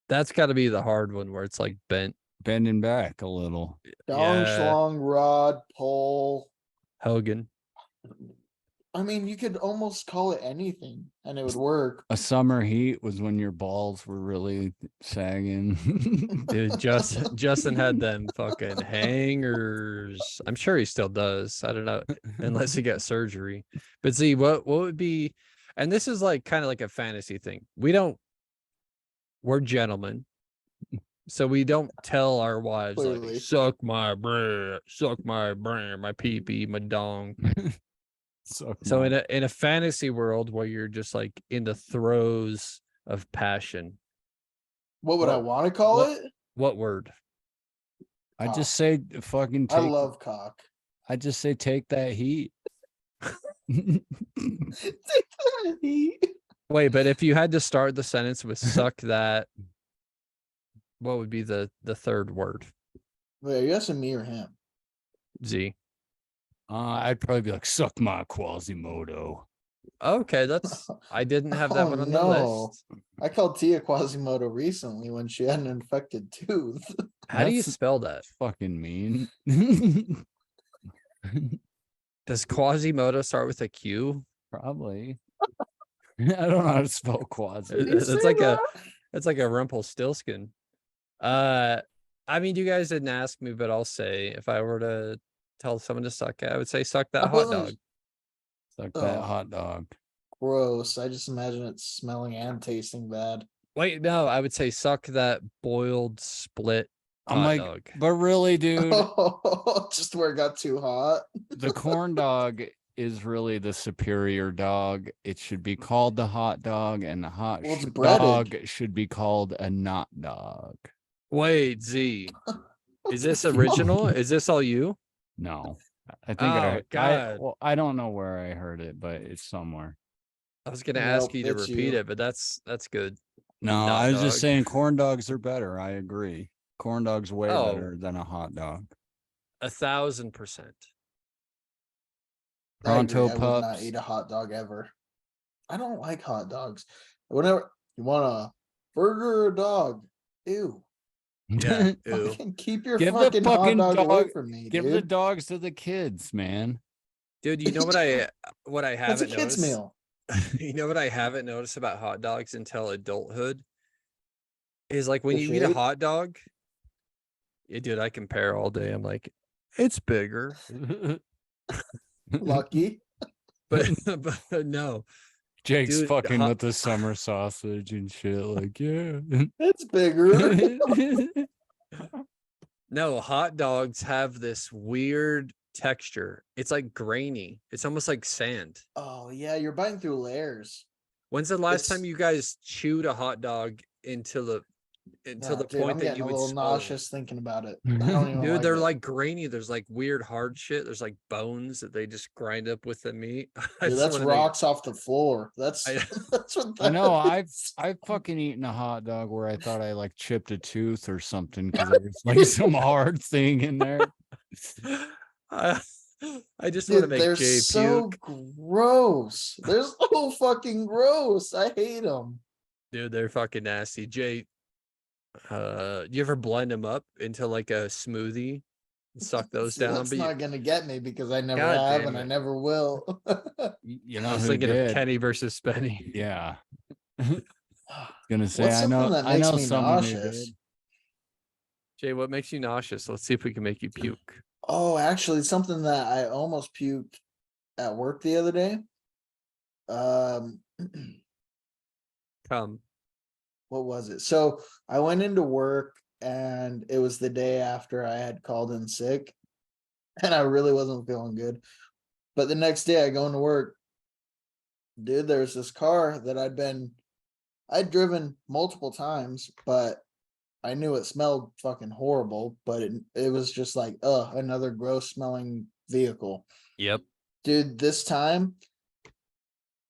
That's got to be the hard one where it's like bent. bending back a little. Dong, Yeah. schlong, rod, pole. Hogan. I mean, you could almost call it anything and it would work. A summer heat was when your balls were really sagging. Dude, Justin had them fucking hangers. I'm sure he still does. I don't know, unless he got surgery. But see, what would be, and this is like kind of like a fantasy thing. We're gentlemen. So we don't tell our wives Clearly. like suck my brr, my pee pee, my dong. So So in a fantasy world where you're just like in the throes of passion, What would I What- want to call what- it? what word? I just say fucking I take love cock. I just say take that heat. Wait, but if you had to start the sentence with suck that, what would be the third word? Wait, you asking me or him? Z. I'd probably be like, suck my Quasimodo. Okay, I didn't have that Oh, one on the no. list. I called Tia Quasimodo recently when she had an infected tooth. How do you That's- spell that? Fucking mean. Does Quasimodo start with a Q? Probably. I don't know how to spell quasi. Did you It's say like that? It's like a Rumpelstiltskin. I mean, you guys didn't ask me, but I'll say if I were to tell someone to suck it, I would say suck that I hot wasn't- dog. Suck that Oh. hot dog. Gross. I just imagine it smelling and tasting bad. Wait, no, I would say suck that boiled split I'm hot like, dog. but really, dude, Just where it got too hot. the corn dog is really the superior dog. It should be called the hot dog, and the hot Well, it's sh- breaded. dog should be called a not dog. Wait, Z, is this original? Is this all you? No, I think Oh, I God. well, I don't know where I heard it, but it's somewhere. I was gonna ask Nope, you to it's repeat you. it, but that's good. No, Not I was just dog. saying corn dogs are better. I agree. Corn dogs way Oh. better than a hot dog. 1,000%. I agree, Pronto I would not pups. eat a hot dog ever. I don't like hot dogs. Whenever you want a burger or a dog, ew. Yeah. Ew. Fucking keep your Give the fucking hot fucking dog away dog- from me, Give the dude. dogs to the kids, man. Dude, you know what I That's a haven't kid's noticed? meal. You know what I haven't noticed about hot dogs until adulthood is like when The you eat a shape? hot dog. Yeah, dude, I compare all day. I'm like, it's bigger, Lucky. but but no, Jake's Dude, fucking hot- with the summer sausage and shit. Like, yeah. It's bigger. no, hot dogs have this weird texture. It's like grainy. It's almost like sand. Oh yeah, you're biting through layers. When's the last time It's- you guys chewed a hot dog until the Yeah, the dude, point I'm that getting you a would little swallow it? nauseous thinking about it. I don't even Dude, they're it. like grainy. There's like weird hard shit. There's like bones that they just grind up with the meat. I Dude, just that's wanna make- rocks off the floor. That's I- that's what I know. that is. I've fucking eaten a hot dog where I thought I like chipped a tooth or something because there was like some hard thing in there. I just want to Dude, make they're Jay so puke. gross. They're so fucking gross. I hate them. Dude, they're fucking nasty. Jay, you ever blend them up into like a smoothie and suck those down? That's But not gonna get me because I never God have damn and I it. never will. You I know was who thinking of did? Kenny versus Spenny. Yeah. Gonna say What's I something know. that I makes know me someone who nauseous? did. Jay, what makes you nauseous? Let's see if we can make you puke. Oh, actually, something that I almost puked at work the other day. Um, Come. what was it? So I went into work and it was the day after I had called in sick and I really wasn't feeling good. But the next day I go into work, dude, there's this car that I'd driven multiple times, but I knew it smelled fucking horrible, but it was just like, another gross smelling vehicle. Yep. Dude, this time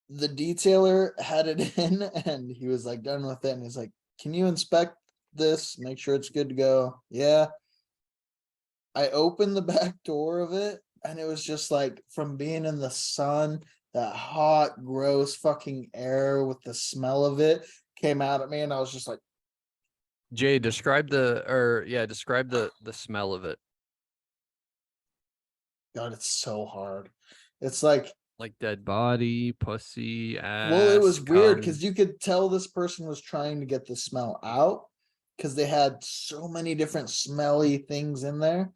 the detailer had it in and he was like done with it and he's like, can you inspect this, make sure it's good to go? Yeah. I opened the back door of it and it was just like from being in the sun, that hot gross fucking air with the smell of it came out at me and I was just like, Jay, describe the smell of it. God, it's so hard. It's like, Like dead body, pussy, ass. well, it was weird cum. because you could tell this person was trying to get the smell out because they had so many different smelly things in there.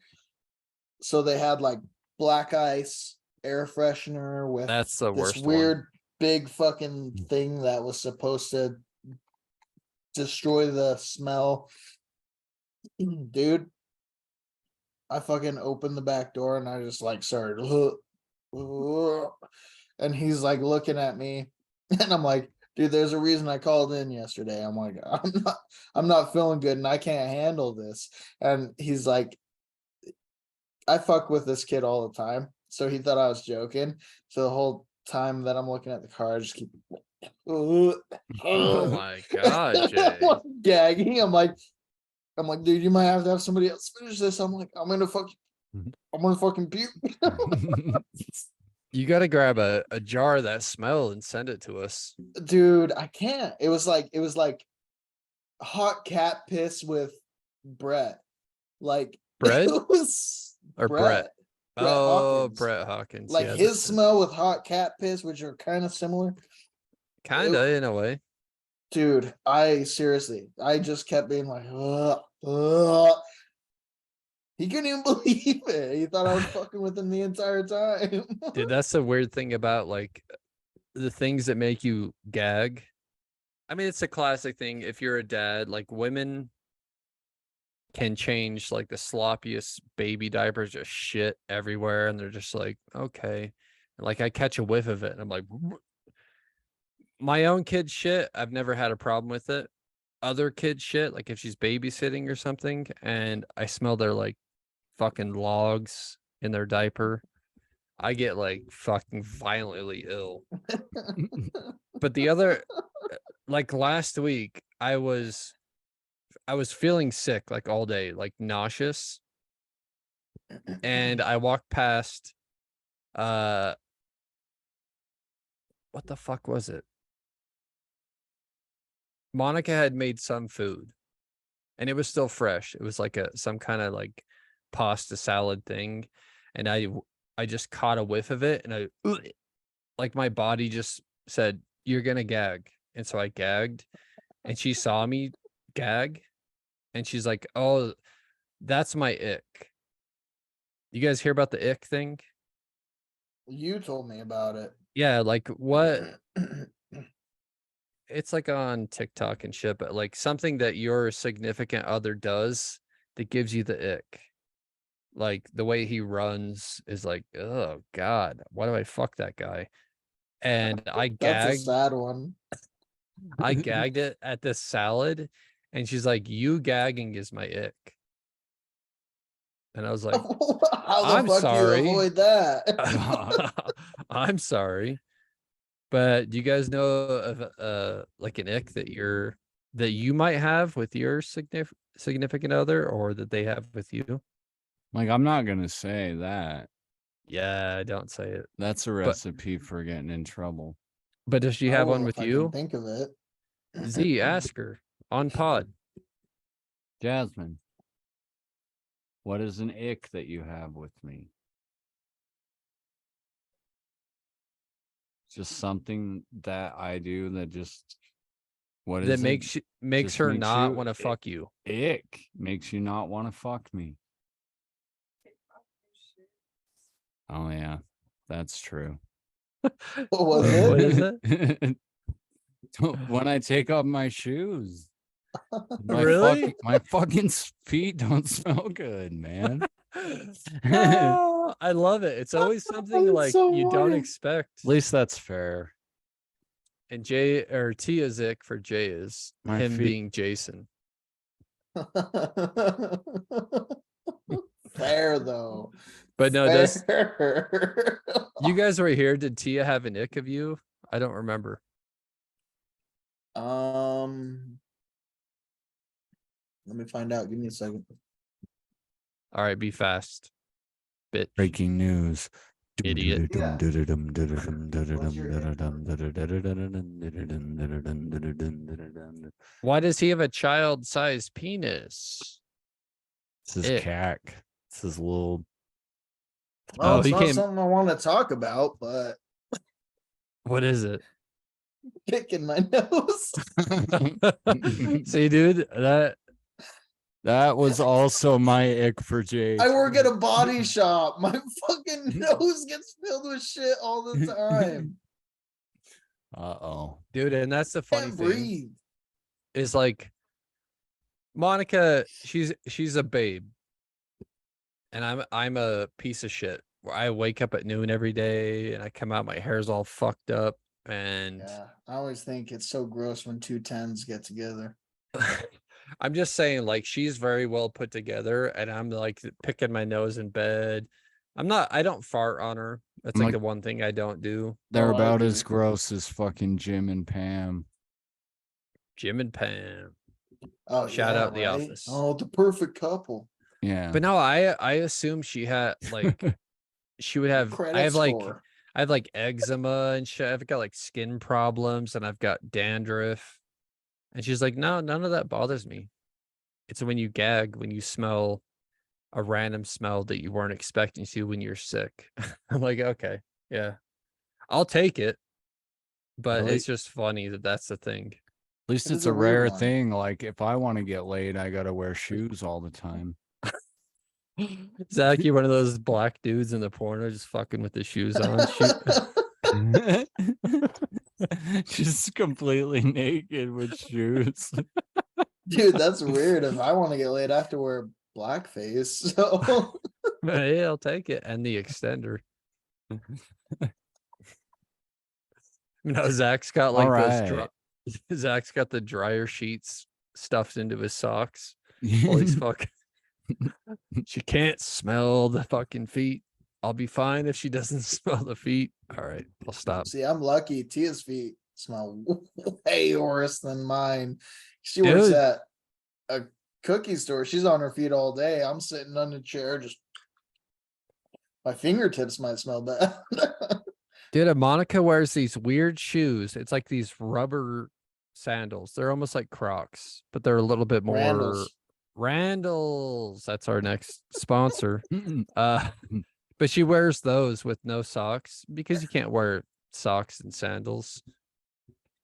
So they had like black ice, air freshener with That's the this worst weird big fucking thing that was supposed to destroy the smell. Dude, I fucking opened the back door and I just like started and he's like looking at me and I'm like, dude, there's a reason I called in yesterday. I'm like, I'm not feeling good and I can't handle this. And he's like, I fuck with this kid all the time. So he thought I was joking. So the whole time that I'm looking at the car, I just keep one. Oh my god, Jay. I'm like gagging. I'm like, dude, you might have to have somebody else finish this. I'm like, I'm gonna fucking puke. You gotta grab a jar of that smell and send it to us. Dude, I can't. It was like hot cat piss with Brett. Like Bread it was or Brett? Brett Oh, Hawkins. Brett Hawkins. Like yeah, his smell with hot cat piss, which are kind of similar. kinda in a way. Dude, I just kept being like, ugh. He couldn't even believe it. He thought I was fucking with him the entire time. Dude, that's the weird thing about like the things that make you gag. I mean, it's a classic thing. If you're a dad, like women can change like the sloppiest baby diapers, just shit everywhere, and they're just like, okay. Like I catch a whiff of it, and I'm like, my own kid shit, I've never had a problem with it. Other kid shit, like if she's babysitting or something, and I smell their like fucking logs in their diaper, I get like fucking violently ill. But the other, like last week, I was feeling sick like all day, like nauseous. And I walked past what the fuck was it? Monica had made some food and it was still fresh. It was like some kind of like pasta salad thing. And I just caught a whiff of it and like my body just said, you're gonna gag. And so I gagged and she saw me gag and she's like, oh, that's my ick. You guys hear about the ick thing? You told me about it. Yeah, like what? It's like on TikTok and shit, but like something that your significant other does that gives you the ick. Like the way he runs is like, oh God, why do I fuck that guy? And I That's a gagged. sad one. I gagged it at this salad, and she's like, "You gagging is my ick." And I was like, How the I'm fuck sorry. do you avoid that? I'm sorry. But do you guys know of like an ick that you might have with your significant other, or that they have with you? Like, I'm not gonna say that. Yeah, don't say it. That's a recipe for getting in trouble. But does she I have will one with if I can you? think of it. Z, ask her on pod. Jasmine, what is an ick that you have with me? Just something that I do that just what is That it? makes Just her makes not you want to fuck you. Ick makes you not want to fuck me. Oh yeah, that's true. What was What it? is it? When I take off my shoes. Really? My fucking feet don't smell good, man. Oh, I love it. It's always something That's like so you don't funny. expect. At least that's fair. And Tia's ick for Jay is My him feet- being Jason. Fair though. But no, does Fair. you guys were here? Did Tia have an ick of you? I don't remember. Let me find out. Give me a second. All right, be fast. Bitch. Breaking news. Idiot. Yeah. Why does he have a child-sized penis? This is Ick. cack. This is little. Well, Oh, it's he not came- something I want to talk about, but What is it? picking my nose. See, dude, That was also my ick for Jay. I work at a body shop. My fucking nose gets filled with shit all the time. Uh-oh. dude, and that's the funny Can't thing. breathe. Is like Monica, she's a babe. And I'm a piece of shit. Where I wake up at noon every day and I come out, my hair's all fucked up, and Yeah, I always think it's so gross when two tens get together. I'm just saying, like, she's very well put together, and I'm like picking my nose in bed. I don't fart on her. That's like Like- the one thing I don't do. They're Oh, I about agree. as gross as fucking Jim and Pam. Jim and Pam. Oh, Shout yeah, out The right? Office. Oh, the perfect couple. Yeah. But no, I assume she had like she would have Credit I have score. like eczema and shit. I've got like skin problems and I've got dandruff. And she's like, no, none of that bothers me. It's when you gag, when you smell a random smell that you weren't expecting to when you're sick. I'm like, okay, yeah, I'll take it. But Really? it's just funny that that's the thing. At least It it's is a a weird rare one. thing. Like if I want to get laid, I gotta wear shoes all the time. Zach, you one of those black dudes in the porno just fucking with the shoes on. Just completely naked with shoes. Dude, that's weird. If I want to get laid, I have to wear blackface. So Hey, I'll take it. And the extender. No, Zach's got like Alright. Zach's got the dryer sheets stuffed into his socks. While he's fucking. She can't smell the fucking feet. I'll be fine if she doesn't smell the feet. All right, I'll stop. see, I'm lucky. Tia's feet smell way worse than mine. She works Dude. at a cookie store. She's on her feet all day. I'm sitting on the chair, just my fingertips might smell bad. Dude, Monica wears these weird shoes. It's like these rubber sandals. They're almost like Crocs, but they're a little bit more Randalls. Randalls. That's our next sponsor. But she wears those with no socks because you can't wear socks and sandals.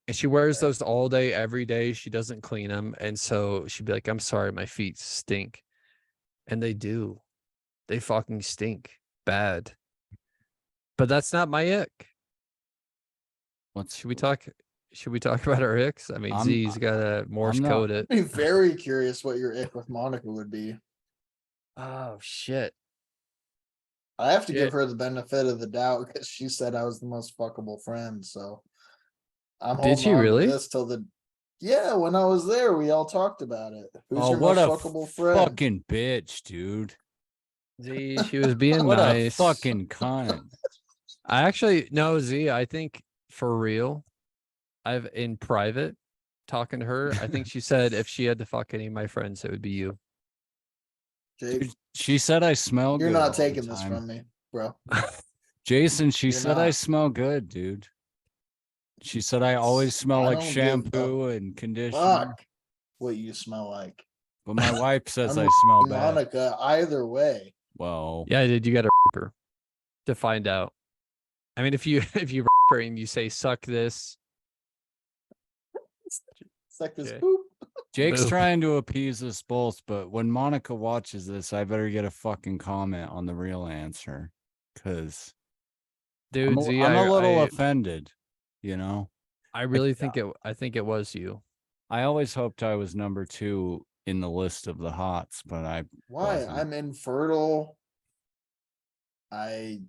And she wears those all day, every day. She doesn't clean them. And so she'd be like, I'm sorry, my feet stink. And they do. They fucking stink bad. But that's not my ick. What's Should we talk about our icks? I mean, Z's gotta Morse not- code it. I'd be very curious what your ick with Monica would be. Oh shit. I have to Yeah. give her the benefit of the doubt because she said I was the most fuckable friend. So I'm Did holding she on to really? this till the yeah. When I was there, we all talked about it. Who's Oh, your what most a fuckable friend? fucking bitch, dude. Z, she was being What nice. a fucking cunt. I actually no Z, I think for real, I've in private talking to her. I think she said if she had to fuck any of my friends, it would be you. Jake, Dude, she said I smell you're good. all not the taking this time. from me, bro. Jason, she You're said I not. smell good, dude. She said I always smell I like don't give a shampoo and conditioner. Fuck what you smell like. But my wife says I'm I smell bad. Monica, either way. Well, Yeah, did you got to her to find out? I mean, if you rape her and you say suck this, It's like this Okay. poop. Jake's Boo. trying to appease us both, but when Monica watches this, I better get a fucking comment on the real answer. Cause dude, I'm Z, a little I offended, you know? I really think I think it was you. I always hoped I was number 2 in the list of the hots, but I Why? wasn't. I'm infertile. I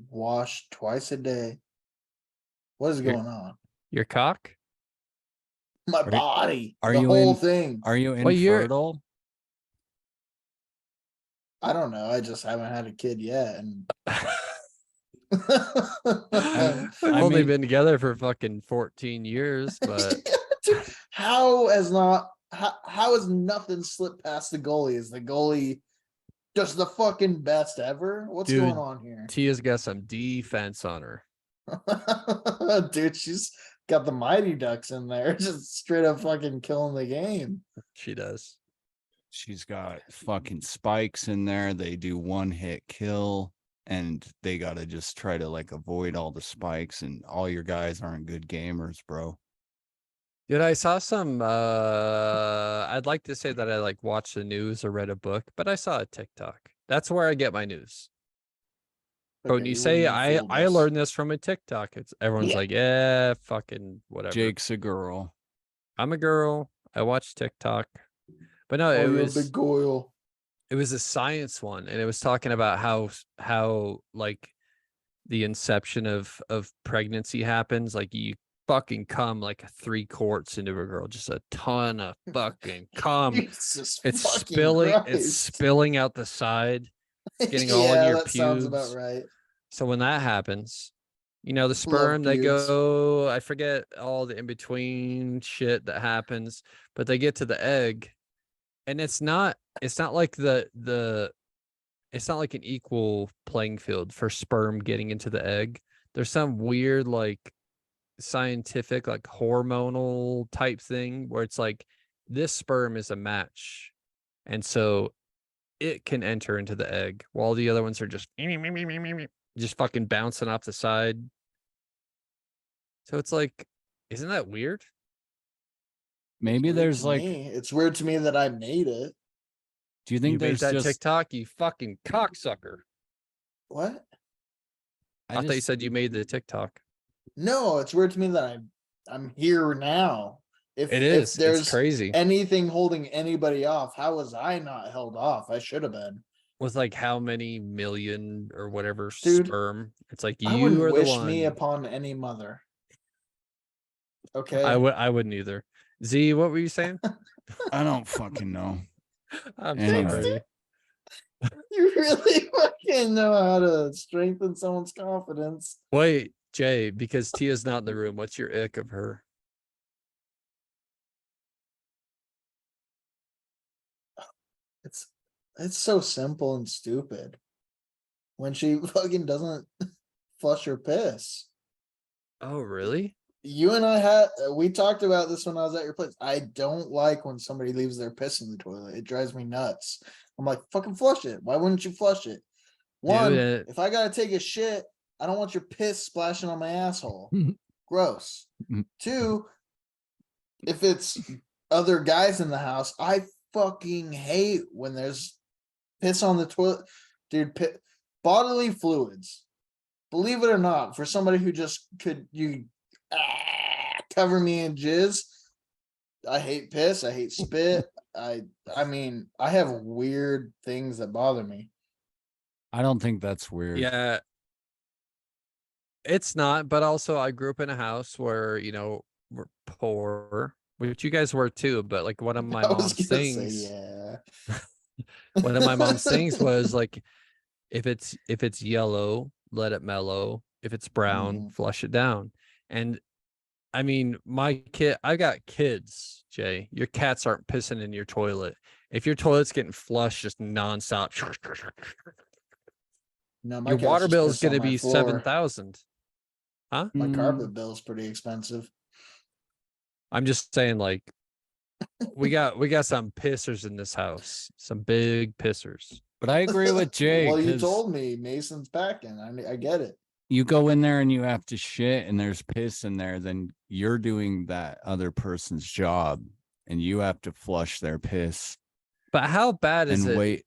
wash twice a day. What is You're- going on? Your cock? My you- body. are the you whole in- thing. Are you Well, you're- infertile? I don't know. I just haven't had a kid yet. And I've I only mean- been together for fucking 14 years, but Dude, how has nothing slipped past the goalie? Is the goalie just the fucking best ever? What's Dude. going on here? Tia's got some defense on her. Dude, she's got the Mighty Ducks in there, just straight up fucking killing the game. She does. She's got fucking spikes in there. They do one hit kill and they got to just try to like avoid all the spikes, and all your guys aren't good gamers, bro. Dude, I saw some I'd like to say that I like watched the news or read a book, but I saw a TikTok. That's where I get my news. But when Okay, you say wouldn't have I fooled us. learned this from a TikTok, it's everyone's Yeah. like, yeah, fucking whatever. Jake's a girl. I'm a girl. I watch TikTok. But no, Oh, it you're a was big goyle. it was a science one, and it was talking about how like the inception of pregnancy happens. Like you fucking come like 3 quarts into a girl, just a ton of fucking cum. Jesus It's fucking it's Christ. spilling out the side. getting all in Yeah, your that sounds about pubes. right. So when that happens, you know, the sperm, they pubes. go, I forget all the in-between shit that happens, but they get to the egg, and it's not like it's not like an equal playing field for sperm getting into the egg. There's some weird like scientific like hormonal type thing where it's like this sperm is a match, and so it can enter into the egg while the other ones are just fucking bouncing off the side. So it's like, isn't that weird? Maybe Weird there's to like, me. It's weird to me that I made it. Do you You think made there's that just? TikTok, you fucking cocksucker. What? I thought you just- said you made the TikTok. No, it's weird to me that I'm here now. If It if is. It's there's crazy. anything holding anybody off, how was I not held off? I should have been. With like how many million or whatever Dude, sperm? It's like I you wouldn't are the wish one. me upon any mother. Okay. I wouldn't either. Z, what were you saying? I don't fucking know. I'm Anyway. sorry. You really fucking know how to strengthen someone's confidence. Wait, Jay, because Tia's not in the room. What's your ick of her? It's so simple and stupid. When she fucking doesn't flush her piss. Oh, really? You and we talked about this when I was at your place. I don't like when somebody leaves their piss in the toilet. It drives me nuts. I'm like, fucking flush it. Why wouldn't you flush it? One, Dude, if I gotta take a shit, I don't want your piss splashing on my asshole. Gross. Two, if it's other guys in the house, I fucking hate when there's piss on the toilet. Dude, bodily fluids. Believe it or not, for somebody who just cover me in jizz. I hate piss. I hate spit. I mean, I have weird things that bother me. I don't think that's weird. yeah. It's not, but also I grew up in a house where, we're poor, which you guys were too, but like one of my I was mom's gonna say, things, yeah. one of my mom's things was like, if it's yellow, let it mellow. If it's brown, Mhm. flush it down. And I mean, I got kids, Jay. Your cats aren't pissing in your toilet. If your toilet's getting flushed just nonstop, No, my your cats water just bill is piss on going to my be floor. 7,000. My Mm, carpet bill's pretty expensive. I'm just saying, like, we got some pissers in this house, some big pissers. But I agree with Jay. Well, you 'cause told me Mason's packing. I get it. you go in there and you have to shit and there's piss in there, then you're doing that other person's job and you have to flush their piss But how bad is and it wait.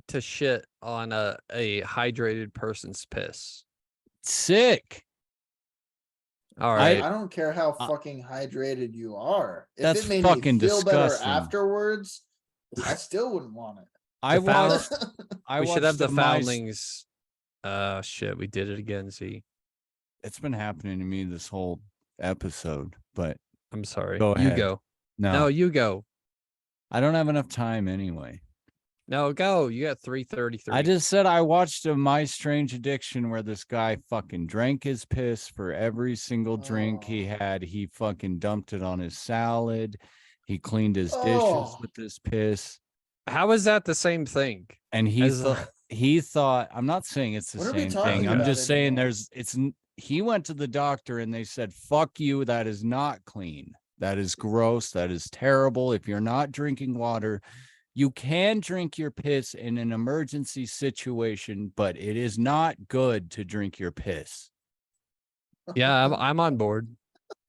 to shit on a hydrated person's piss? Sick. All I- right. I don't care how Uh, fucking hydrated you are. If That's it made fucking me feel better disgusting. afterwards, I still wouldn't want it. I The found- watched I we should have watched the a My- foundlings. Shit, we did it again. Z, It's been happening to me this whole episode, but I'm sorry. Go You ahead. go. no, No, you go. I don't have enough time anyway. No, go. You got 3:33. I just said I watched a My Strange Addiction where this guy fucking drank his piss for every single drink he Oh. had. He fucking dumped it on his salad. He cleaned his dishes Oh. with his piss. How is that the same thing? And he As thought I'm not saying it's the What are we same talking thing. I'm about just saying anymore? he went to the doctor and they said, fuck you, that is not clean. That is gross. That is terrible. If you're not drinking water, you can drink your piss in an emergency situation, but it is not good to drink your piss. Yeah, I'm on board.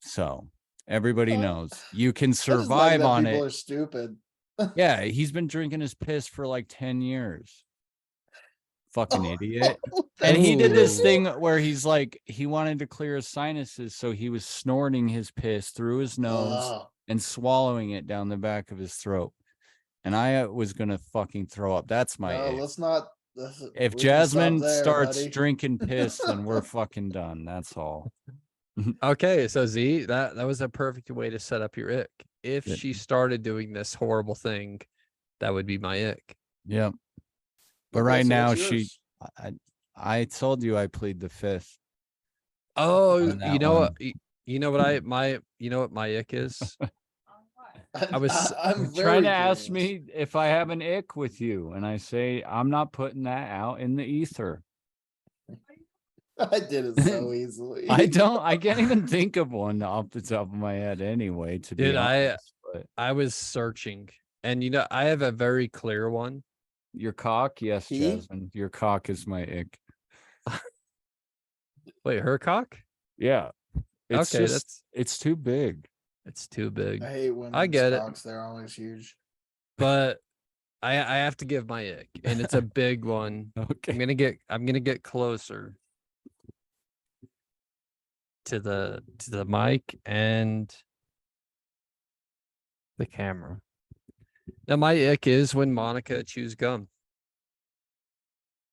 So everybody knows you can I just like survive that on people it. are stupid. Yeah, he's been drinking his piss for like 10 years. Fucking idiot. And he did this Ooh. thing where he's like, he wanted to clear his sinuses, so he was snorting his piss through his nose Oh, and swallowing it down the back of his throat. And I was gonna fucking throw up. That's my no, ick. let's not. If we can stop Jasmine there, starts buddy. drinking piss, then we're fucking done. That's all. Okay, so Z, that was a perfect way to set up your ick. If Yeah. she started doing this horrible thing, that would be my ick. Yep. But Okay, right so now what's she yours? I told you I plead the fifth. Oh, On you that know one. what? You know what my ick is? I was- I'm You're trying to ask curious. me if I have an ick with you, and I say I'm not putting that out in the ether. I did it so easily. I can't even think of one off the top of my head anyway, to be Dude, honest. But I was searching, and I have a very clear one. your cock, yes, He? Jasmine. Your cock is my ick. Wait, her cock? Yeah. It's Okay, just it's too big. It's too big. I hate women. I get it. They're always huge. But I have to give my ick, and it's a big one. Okay. I'm gonna get closer to the mic and the camera. Now my ick is when Monica chews gum.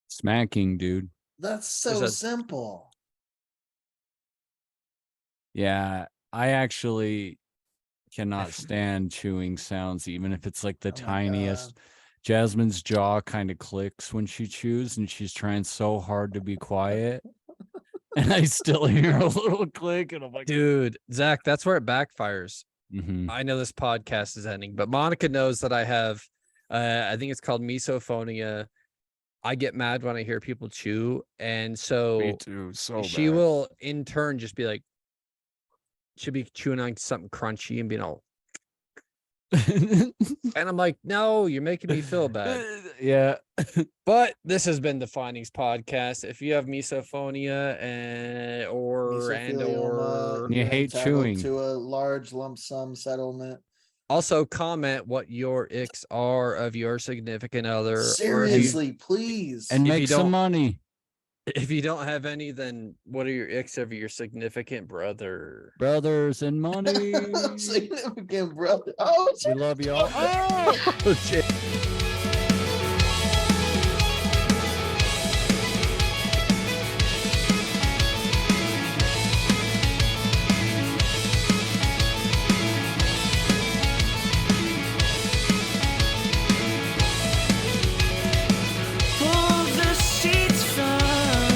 Smacking, dude. That's so There's a- simple. Yeah, I actually cannot stand chewing sounds, even if it's like the Oh my tiniest. Jasmine's jaw kind of clicks when she chews, and she's trying so hard to be quiet. And I still hear a little click, and I'm like, Dude, Zach, that's where it backfires. Mhm. I know this podcast is ending, but Monica knows that I have, I think it's called misophonia. I get mad when I hear people chew, and Me so too. So she bad. will in turn just be like, she'll be chewing on something crunchy and being all, and I'm like, no, you're making me feel bad. Yeah. But this has been the Findings podcast. If you have misophonia and Mesothelioma, You you're hate entitled chewing. to a large lump sum settlement. also comment what your icks are of your significant other. Or Seriously, please. And If you make some don't- money. if you don't have any, then what are your icks of your significant brother? Brothers and money. Significant brother. Oh, We love y'all. Oh, shit. Pull the sheets from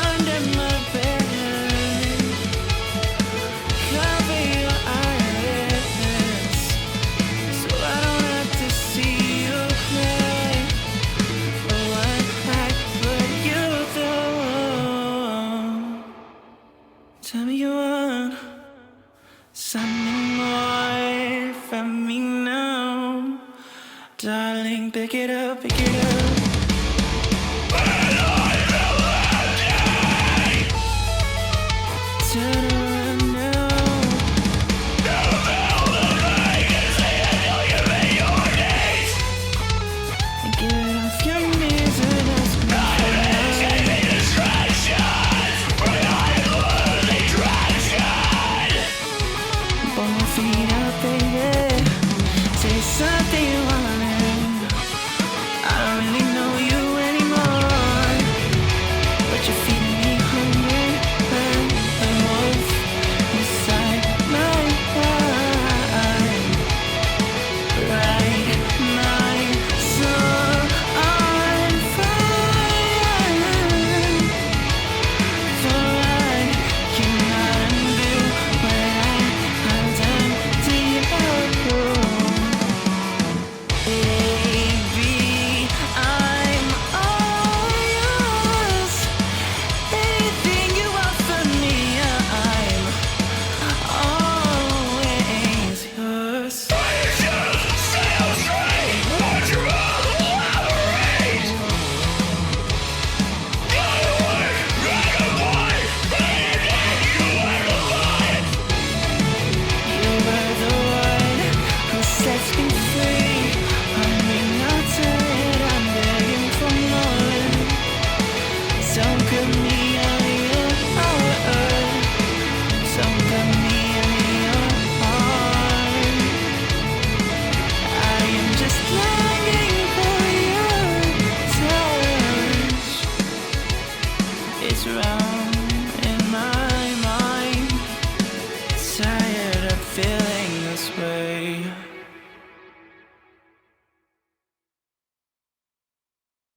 under my bed. Cover your eyelids so I don't have to see you cry. Oh, I put you through. Tell me you want something more from me now. Darling, pick it up, pick it up. Turn around now. And get off your knees and ask me for love. Pull my feet up, baby. Say something you wanna. I don't really know you anymore, but you're feeding me hunger and a wolf inside my mind. Light my soul on fire, for I cannot undo what I have done to you. Baby, I'm all yours. Anything you offer me, I'm always yours. You were the one who sets me free. Honey, not tired, I'm begging for more. Don't cut me out of your heart. Don't cut me out of your heart. I am just longing for your touch. It's wrong in my mind. Tired of feeling this way.